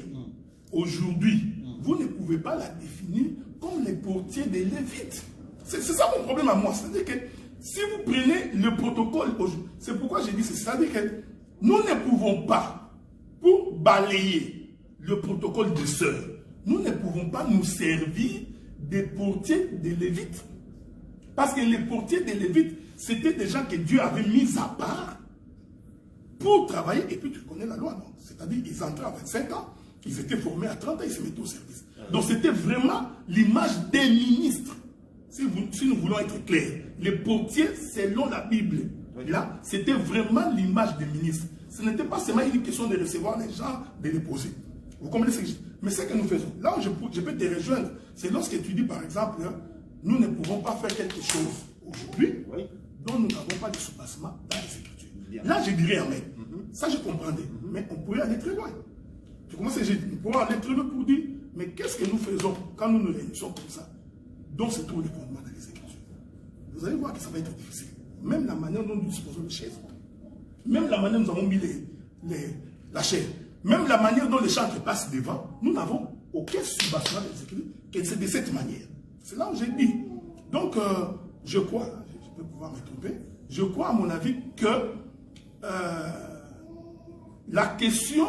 aujourd'hui, vous ne pouvez pas la définir comme les portiers des Lévites. C'est ça mon problème à moi. C'est-à-dire que si vous prenez le protocole, c'est pourquoi j'ai dit c'est ça. C'est-à-dire que nous ne pouvons pas, pour balayer le protocole des sœurs, nous ne pouvons pas nous servir des portiers des Lévites. Parce que les portiers des Lévites, c'était des gens que Dieu avait mis à part pour travailler. Et puis tu connais la loi, non? C'est-à-dire qu'ils entraient à 25 ans, ils étaient formés à 30 ans, ils se mettaient au service. Donc c'était vraiment l'image des ministres. Si nous voulons être clairs, les portiers, selon la Bible, là, c'était vraiment l'image des ministres. Ce n'était pas seulement une question de recevoir les gens, de les poser. Vous comprenez ce que je dis? Mais ce que nous faisons, là où je peux te rejoindre, c'est lorsque tu dis par exemple, nous ne pouvons pas faire quelque chose aujourd'hui, dont nous n'avons pas de soubassement dans les Écritures. Là, je dirais amen. Ça, je comprendrais. Mais on pourrait aller très loin. Tu commences à dire, nous pouvons aller très loin pour dire, mais qu'est-ce que nous faisons quand nous nous réunissons comme ça? Donc, c'est tout le fondement dans les Écritures. Vous allez voir que ça va être difficile. Même la manière dont nous disposons de chaises, même la manière dont nous avons mis la chair, même la manière dont les chantres passent devant, nous n'avons aucun soubassement des Écritures, que c'est de cette manière. C'est là où j'ai dit. Donc, je crois, je peux pouvoir me tromper, je crois à mon avis que la question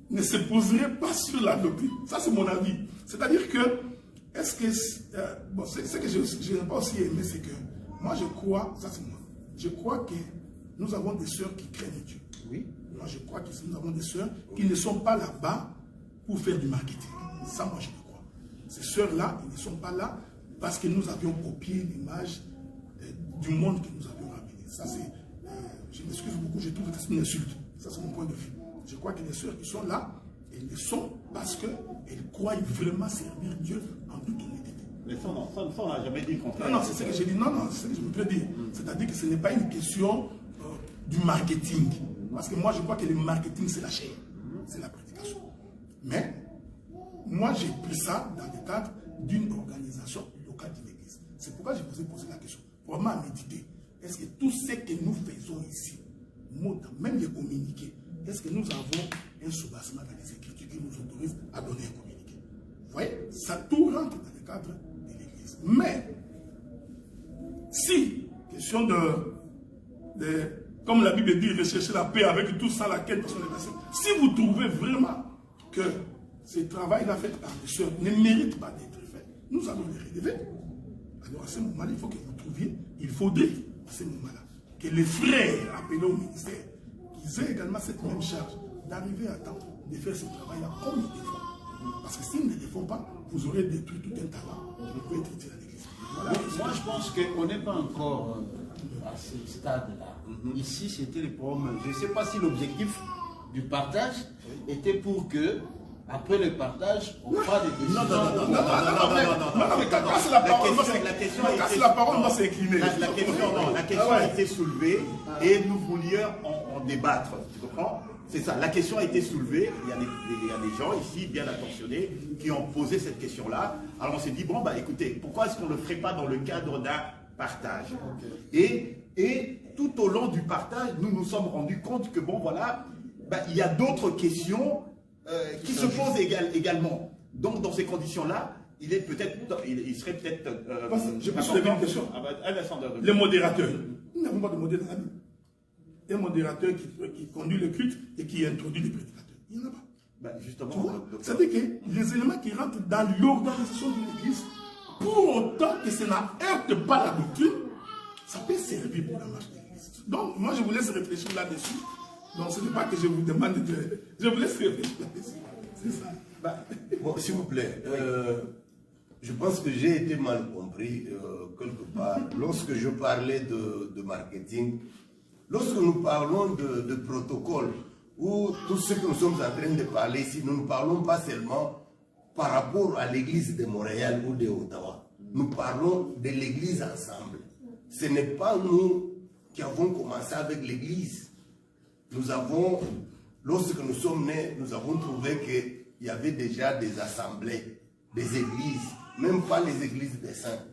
ne se poserait pas sur la doctrine. Ça, c'est mon avis. C'est-à-dire que, est-ce que... bon, ce que je n'ai pas aussi aimé, c'est que moi, je crois, ça c'est moi, je crois que nous avons des sœurs qui craignent Dieu. Oui. Moi, je crois que nous avons des sœurs qui ne sont pas là-bas pour faire du marketing. Ça, moi, je le crois. Ces sœurs-là, ils ne sont pas là parce que nous avions copié l'image du monde que nous avions ramené. Ça, c'est... je m'excuse beaucoup, je trouve que c'est une insulte. Ça, c'est mon point de vue. Je crois que les sœurs qui sont là, elles le sont parce qu'elles croient vraiment servir Dieu en toute honnêteté. Mais ça, on n'a jamais dit le contraire. Non, c'est ce que j'ai dit. Non, c'est ce que je me peux dire. C'est-à-dire que ce n'est pas une question du marketing. Parce que moi, je crois que le marketing, c'est la chair. C'est la prédication. Mais, moi, j'ai pris ça dans le cadre d'une organisation locale de l'Église. C'est pourquoi je vous ai posé la question. Vraiment à méditer. Est-ce que tout ce que nous faisons ici, même les communiqués, est-ce que nous avons un soubassement dans les Écritures qui nous autorise à donner un communiqué? Vous voyez, ça tout rentre dans le cadre de l'Église. Mais, si, question comme la Bible dit, rechercher la paix avec tout ça, laquelle personne n'est passée. Si vous trouvez vraiment que ce travail-là fait par les sœurs ne mérite pas d'être fait, nous allons les relever. Alors à ce moment-là, il faut que vous trouviez, il faudrait à ce moment-là que les frères appelés au ministère, qu'ils aient également cette même charge d'arriver à temps de faire ce travail-là comme ils le font. Parce que s'ils ne le font pas, vous aurez détruit tout un talent qui peut être utile à l'Église. Voilà. Moi, je pense qu'on n'est pas encore à ce stade-là. Ici, c'était le problème. Je ne sais pas si l'objectif du partage était pour que, après le partage, on fasse des décisions. Non, mais quand la parole va s'écliner. La question a été soulevée et nous voulions en débattre. Tu comprends? C'est ça, la question a été soulevée, il y a des gens ici bien attentionnés qui ont posé cette question-là. Alors on s'est dit, bon, bah écoutez, pourquoi est-ce qu'on ne le ferait pas dans le cadre d'un partage? Et tout au long du partage, nous nous sommes rendus compte que, bon, voilà, bah, il y a d'autres questions qui se posent également. Donc dans ces conditions-là, il serait peut-être... je peux soulever une question. Les modérateurs. Nous n'avons pas de modérateur dans la Bible. Un modérateur qui conduit le culte et qui introduit les prédicateurs. Il n'y en a pas. Ben justement, c'est-à-dire que les éléments qui rentrent dans l'organisation de l'Église, pour autant que ça n'heurte pas la doctrine, ça peut servir pour la marche de l'Église. Donc, moi, je vous laisse réfléchir là-dessus. Donc, ce n'est pas que je vous demande de... Je vous laisse réfléchir là-dessus. C'est ça. Bon, s'il vous plaît, je pense que j'ai été mal compris quelque part. Lorsque je parlais de marketing, lorsque nous parlons de protocole, ou tout ce que nous sommes en train de parler ici, nous ne parlons pas seulement par rapport à l'église de Montréal ou de Ottawa. Nous parlons de l'église ensemble. Ce n'est pas nous qui avons commencé avec l'église. Nous avons, lorsque nous sommes nés, nous avons trouvé qu'il y avait déjà des assemblées, des églises, même pas les églises des saints.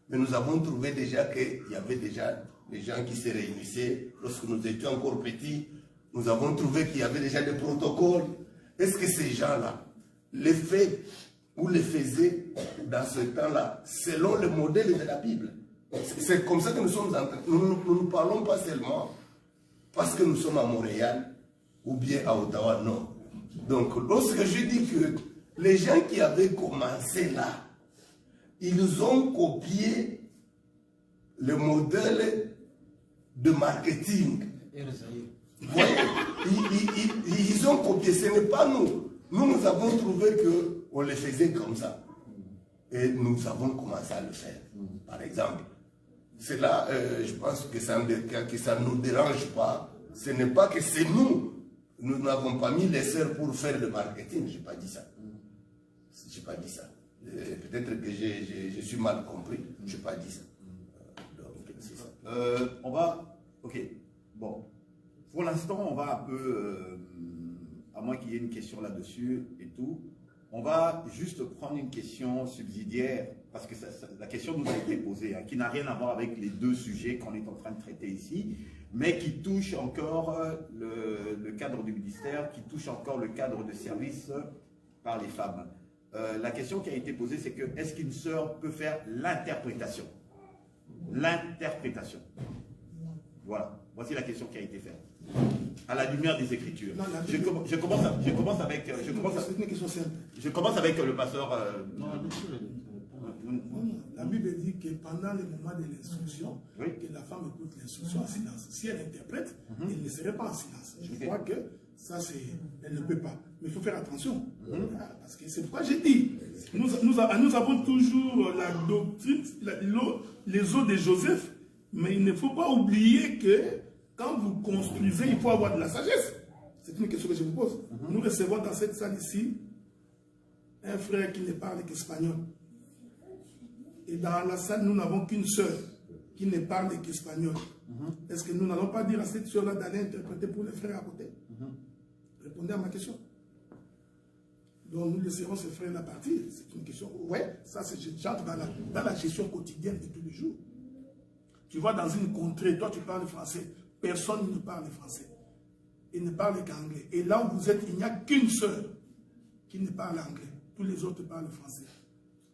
Mais nous avons trouvé déjà qu'il y avait déjà des gens qui se réunissaient. Lorsque nous étions encore petits, nous avons trouvé qu'il y avait déjà des protocoles. Est-ce que ces gens-là les fait ou les faisaient dans ce temps-là selon le modèle de la Bible? C'est comme ça que nous sommes en train. Nous ne parlons pas seulement parce que nous sommes à Montréal ou bien à Ottawa, non. Donc, lorsque je dis que les gens qui avaient commencé là, ils ont copié le modèle de marketing. Ouais, ils ont copié, ce n'est pas nous. Nous avons trouvé qu'on le faisait comme ça. Et nous avons commencé à le faire. Par exemple, c'est là, je pense que ça ne nous dérange pas. Ce n'est pas que c'est nous. Nous n'avons pas mis les sœurs pour faire le marketing. Je n'ai pas dit ça. Je n'ai pas dit ça. Peut-être que je suis mal compris. Je n'ai pas dit ça. On va... Ok. Bon. Pour l'instant, on va un peu... à moins qu'il y ait une question là-dessus et tout, on va juste prendre une question subsidiaire, parce que la question nous a été posée, hein, qui n'a rien à voir avec les deux sujets qu'on est en train de traiter ici, mais qui touche encore le cadre du ministère, qui touche encore le cadre de service par les femmes. la question qui a été posée, c'est que est-ce qu'une sœur peut faire l'interprétation? L'interprétation. Voilà. Voici la question qui a été faite. À la lumière des Écritures. Non, je commence avec le pasteur. La Bible dit que pendant le moment de l'instruction, que la femme écoute l'instruction en silence. Si elle interprète, elle ne serait pas en silence. Je crois que ça, elle ne peut pas. Mais il faut faire attention. Parce que c'est pourquoi j'ai dit, nous avons toujours la doctrine, les eaux de Joseph, mais il ne faut pas oublier que quand vous construisez, il faut avoir de la sagesse. C'est une question que je vous pose. Nous recevons dans cette salle ici un frère qui ne parle qu'espagnol. Et dans la salle, nous n'avons qu'une sœur qui ne parle qu'espagnol. Est-ce que nous n'allons pas dire à cette sœur-là d'aller interpréter pour les frères à côté? Répondez à ma question. Donc nous laisserons ces frères-là partir. C'est une question. Ouais, ça j'entre dans la gestion quotidienne de tous les jours. Tu vas dans une contrée, toi tu parles français. Personne ne parle français. Il ne parle qu'anglais. Et là où vous êtes, il n'y a qu'une sœur qui ne parle anglais. Tous les autres parlent français.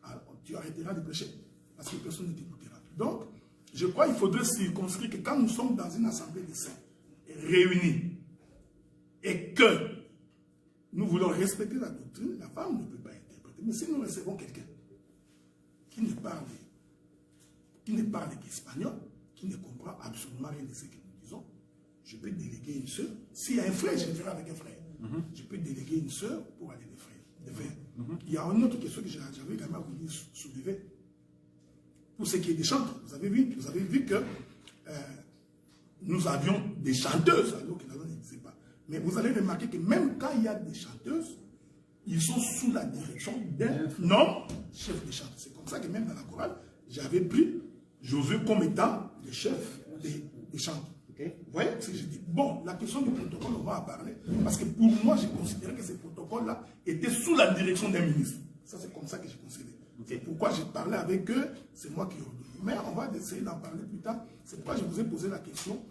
Alors, tu arrêteras de prêcher parce que personne ne t'écoutera. Donc, je crois qu'il faudrait circonscrire que quand nous sommes dans une assemblée de saints réunis et que nous voulons respecter la doctrine, la femme ne peut pas interpréter. Mais si nous recevons quelqu'un qui ne parle qu'espagnol, qui ne comprend absolument rien de ce que nous disons, je peux déléguer une sœur. S'il y a un frère, je le ferai avec un frère. Je peux déléguer une sœur pour aller les faire. Il y a une autre question que j'avais également voulu soulever. Pour ce qui est des chanteurs, vous avez vu que nous avions des chanteuses, alors que la loi n'existait pas. Mais vous allez remarquer que même quand il y a des chanteuses, ils sont sous la direction d'un homme chef de chant. C'est comme ça que même dans la chorale, j'avais pris Josué comme étant le chef des chanteurs. Vous voyez ce que je dis? Bon, la question du protocole, on va en parler. Parce que pour moi, j'ai considéré que ce protocole-là était sous la direction d'un ministre. Ça, c'est comme ça que j'ai considéré. C'est pourquoi j'ai parlé avec eux, c'est moi qui ai ordonné. Mais on va essayer d'en parler plus tard. C'est pourquoi je vous ai posé la question.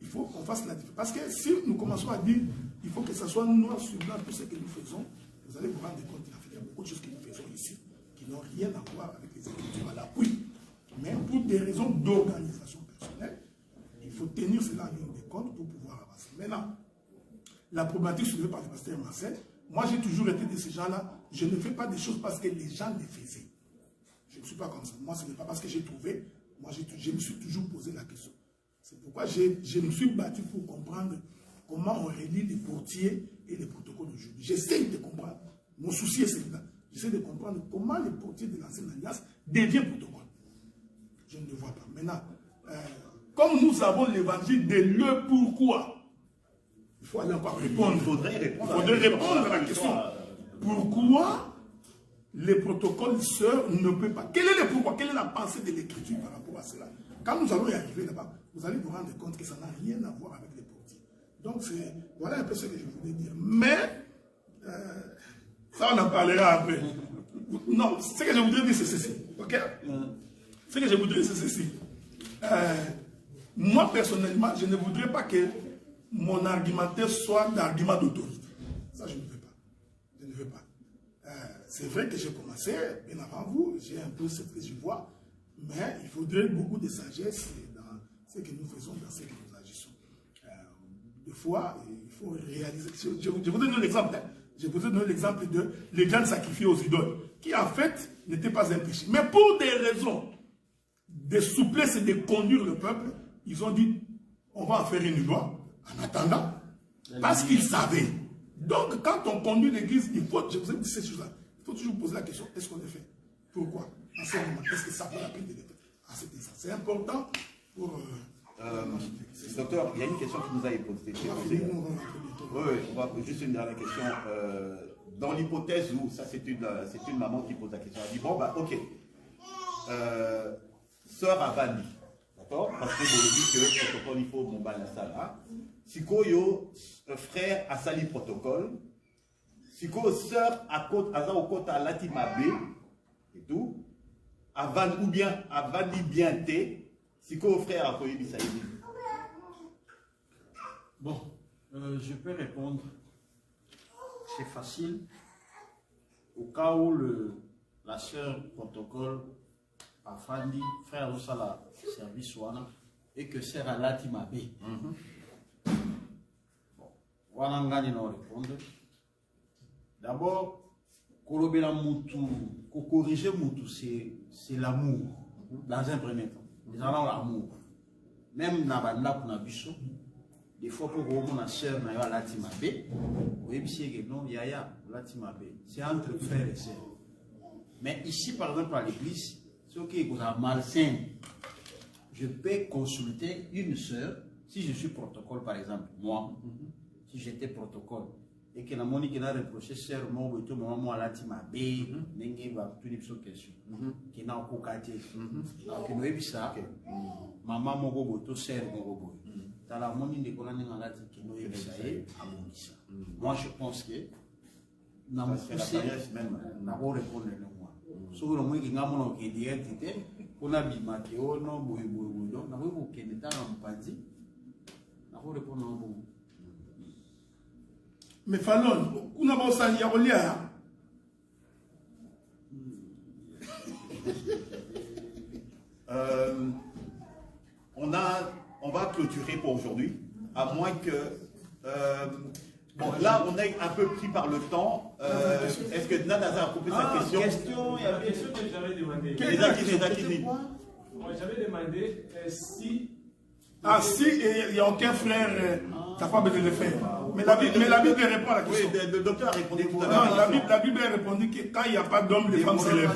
Il faut qu'on fasse la différence. Parce que si nous commençons à dire, il faut que ce soit noir sur blanc, tout ce que nous faisons, vous allez vous rendre compte qu'il y a beaucoup de choses que nous faisons ici qui n'ont rien à voir avec les Écritures à l'appui. Mais pour des raisons d'organisation personnelle, il faut tenir cela en ligne de compte pour pouvoir avancer. Maintenant, la problématique soulevée par le pasteur Marcel, moi j'ai toujours été de ces gens-là, je ne fais pas des choses parce que les gens les faisaient. Je ne suis pas comme ça. Moi, ce n'est pas parce que j'ai trouvé, moi je me suis toujours posé la question. C'est pourquoi je me suis battu pour comprendre comment on relie les portiers et les protocoles d'aujourd'hui. J'essaie de comprendre. Mon souci est celui-là. J'essaie de comprendre comment les portiers de l'ancienne alliance deviennent protocoles. Je ne le vois pas. Maintenant, comme nous avons l'évangile de le pourquoi, il faut aller encore répondre. Il faudrait répondre à la question. Pourquoi les protocoles sœurs ne peuvent pas? Quel est le pourquoi? Quelle est la pensée de l'écriture par rapport à cela? Quand nous allons y arriver là-bas, vous allez vous rendre compte que ça n'a rien à voir avec les portiers. Donc, voilà un peu ce que je voulais dire. Mais, ça on en parlera après. Non, ce que je voudrais dire, c'est ceci. Ok? Ce que je voudrais dire, c'est ceci. Moi, personnellement, je ne voudrais pas que mon argumentaire soit d'argument d'autorité. Ça, je ne veux pas. Je ne veux pas. C'est vrai que j'ai commencé bien avant vous, j'ai un peu ce que je vois, mais il faudrait beaucoup de sagesse dans ce que nous faisons, dans ce que nous agissons. Des fois, il faut réaliser. Je vous donne l'exemple. Je vous donne l'exemple de les grands sacrifiés aux idoles, qui en fait n'étaient pas un péché. Mais pour des raisons de souplesse et de conduire le peuple, ils ont dit, on va en faire une loi, en attendant, parce qu'ils savaient. Donc, quand on conduit l'église, il faut, je vous ai dit ces choses-là, il faut toujours poser la question, est-ce qu'on le fait? Pourquoi? En ce moment, est-ce que ça vaut la peine de le faire? C'est important pour... docteur, il y a une question qui nous a été posée. Oui, on va juste une dernière question. Dans l'hypothèse où, ça c'est une maman qui pose la question, elle dit, bon, bah ok, sœur Avani, d'accord? Parce que je dis que le protocole, il faut bon, bah, la salle, hein? Si yo frère a sali protocole, si sœur a au côté à Latimabe et tout, avant ou bien Avani bien té, si frère a koyi bisaïdi. Bon, je peux répondre. C'est facile. au cas où la sœur protocole a fait frère au service wana et que sœur a lati mabe. Wana ngani na répondre. D'abord, kolobela mutu, corriger mutu, c'est l'amour dans un premier temps. Nous avons l'amour. Même na banda kuna biso, des fois pour mon sœur na yo lati mabe, oui que non yaya lati mabe. C'est entre frères et sœurs. Mais ici par exemple à l'église, ce qui est malsain, je peux consulter une sœur si je suis protocole par exemple, moi, si j'étais protocole et que la monique n'a reproché sœur moi ou tout moment lati mabe, n'engue va tout les questions, qui n'a aucun quartier. Donc nous avons ça. Maman moko boto sœur moko boto. Dans la monique de colonne n'a lati qui nous avons ça. Moi je pense que n'a pas poussé n'a pas répondre le moi. Sur le moins qui n'a pas d'identité, on a mis Mathéo non boy donc n'a pas vous qui n'est pas en partie. N'a pas répondre au bon. Mais Fallon, on a besoin de Yarolia. On va clôturer pour aujourd'hui, à moins que... bon, là, on est un peu pris par le temps. Est-ce que Nanaza a coupé sa question? Il y a une question que j'avais demandé. J'avais demandé si... Ah, si il n'y a aucun frère capable de le faire. Mais la Bible répond à la question. Oui, le docteur a répondu tout à l'heure. Non, la Bible a répondu que quand il n'y a pas d'hommes, les femmes s'élèvent.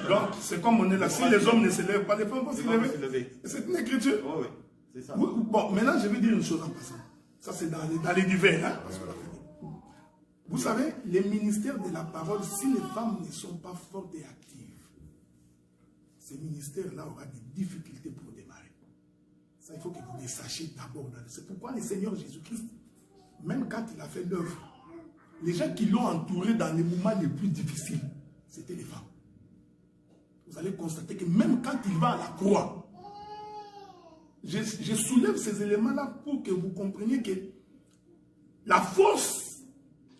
Donc, c'est comme on est là. Si les hommes ne s'élèvent pas, les femmes vont s'élever. C'est une écriture. Oui, c'est ça. Bon, maintenant, je vais dire une chose en passant. Ça, c'est dans les divers. Hein? Vous savez, les ministères de la parole, si les femmes ne sont pas fortes et actives, ces ministères-là auront des difficultés pour démarrer. Ça, il faut que vous les sachiez d'abord. C'est pourquoi le Seigneur Jésus-Christ, même quand il a fait l'œuvre, les gens qui l'ont entouré dans les moments les plus difficiles, c'était les femmes. Vous allez constater que même quand il va à la croix, je soulève ces éléments-là pour que vous compreniez que la force,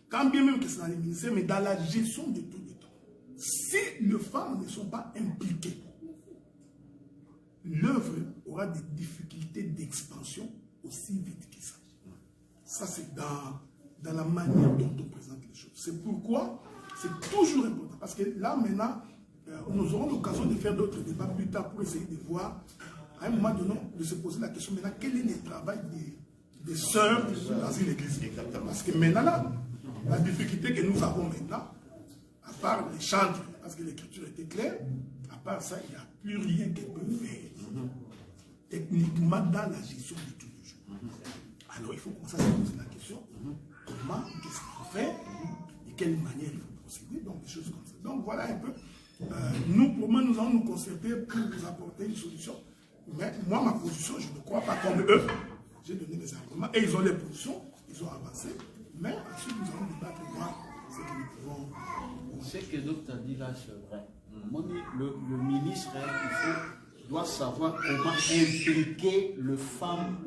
quand bien même que c'est dans les ministères, mais dans la gestion de tout le temps, si les femmes ne sont pas impliquées, l'œuvre aura des difficultés d'expansion aussi vite que ça. Ça, c'est dans la manière dont on présente les choses. C'est pourquoi c'est toujours important. Parce que là, maintenant, nous aurons l'occasion de faire d'autres débats plus tard pour essayer de voir, à un moment donné, de se poser la question, maintenant, quel est le travail des sœurs dans une église? Parce que maintenant, là, la difficulté que nous avons maintenant, à part les chantres, parce que l'écriture était claire, à part ça, il n'y a plus rien qu'elle peut faire. Techniquement, dans la gestion de tous les jours. Alors, il faut commencer à se poser la question, comment, qu'est-ce qu'il faut faire, de quelle manière il faut procéder, donc des choses comme ça. Donc, voilà un peu. Nous, pour moi, nous allons nous concerter pour vous apporter une solution. Mais moi, ma position, je ne crois pas comme eux. J'ai donné mes arguments et ils ont les positions, ils ont avancé. Mais ensuite, nous allons débattre et voir ce que nous pouvons. Ce que l'autre a dit là, c'est vrai. Le ministre, doit savoir comment impliquer les femmes,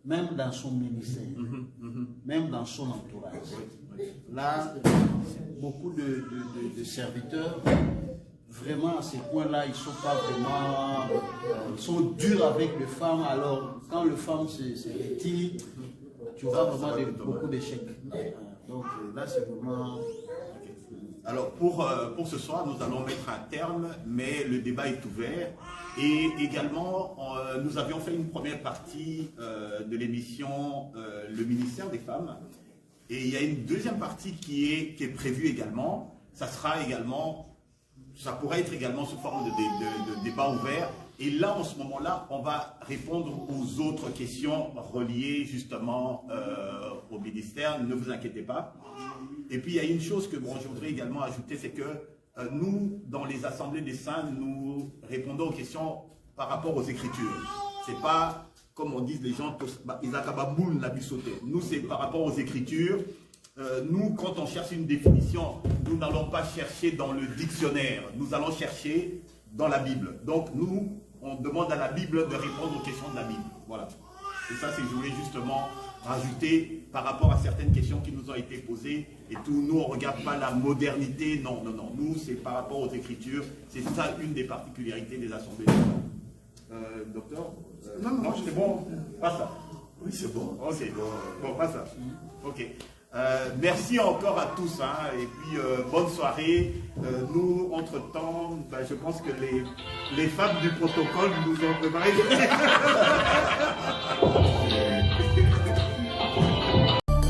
même dans son ministère, même dans son entourage. Là, beaucoup de serviteurs, vraiment à ces points-là, ils ne sont pas vraiment, ils sont durs avec les femmes. Alors, quand les femmes se retirent, tu vois vraiment beaucoup d'échecs. Donc là, c'est vraiment... Alors, pour ce soir, nous allons mettre un terme, mais le débat est ouvert. Et également, nous avions fait une première partie de l'émission Le ministère des femmes. Et il y a une deuxième partie qui est prévue également. Ça pourrait être également sous forme de débat ouvert. Et là, en ce moment-là, on va répondre aux autres questions reliées justement au ministère. Ne vous inquiétez pas. Et puis, il y a une chose que je voudrais également ajouter, c'est que nous, dans les assemblées des saints, nous répondons aux questions par rapport aux Écritures. Ce n'est pas, comme on dit les gens, nous, c'est par rapport aux Écritures. Nous, quand on cherche une définition, nous n'allons pas chercher dans le dictionnaire. Nous allons chercher dans la Bible. Donc, nous, on demande à la Bible de répondre aux questions de la Bible. Voilà. Et ça, c'est je voulais justement rajouter par rapport à certaines questions qui nous ont été posées. Et tout, nous, on ne regarde pas la modernité. Non, non, non. Nous, c'est par rapport aux Écritures. C'est ça une des particularités des assemblées. Docteur non, c'est bon. Pas ça. Oui, c'est bon. Ok. Bon, pas ça. Ok. Merci encore à tous. Hein, et puis, bonne soirée. Nous, entre-temps, je pense que les femmes du protocole nous ont préparé.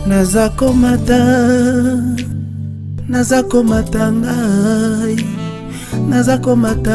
Nazako mata ngai, nazako mata.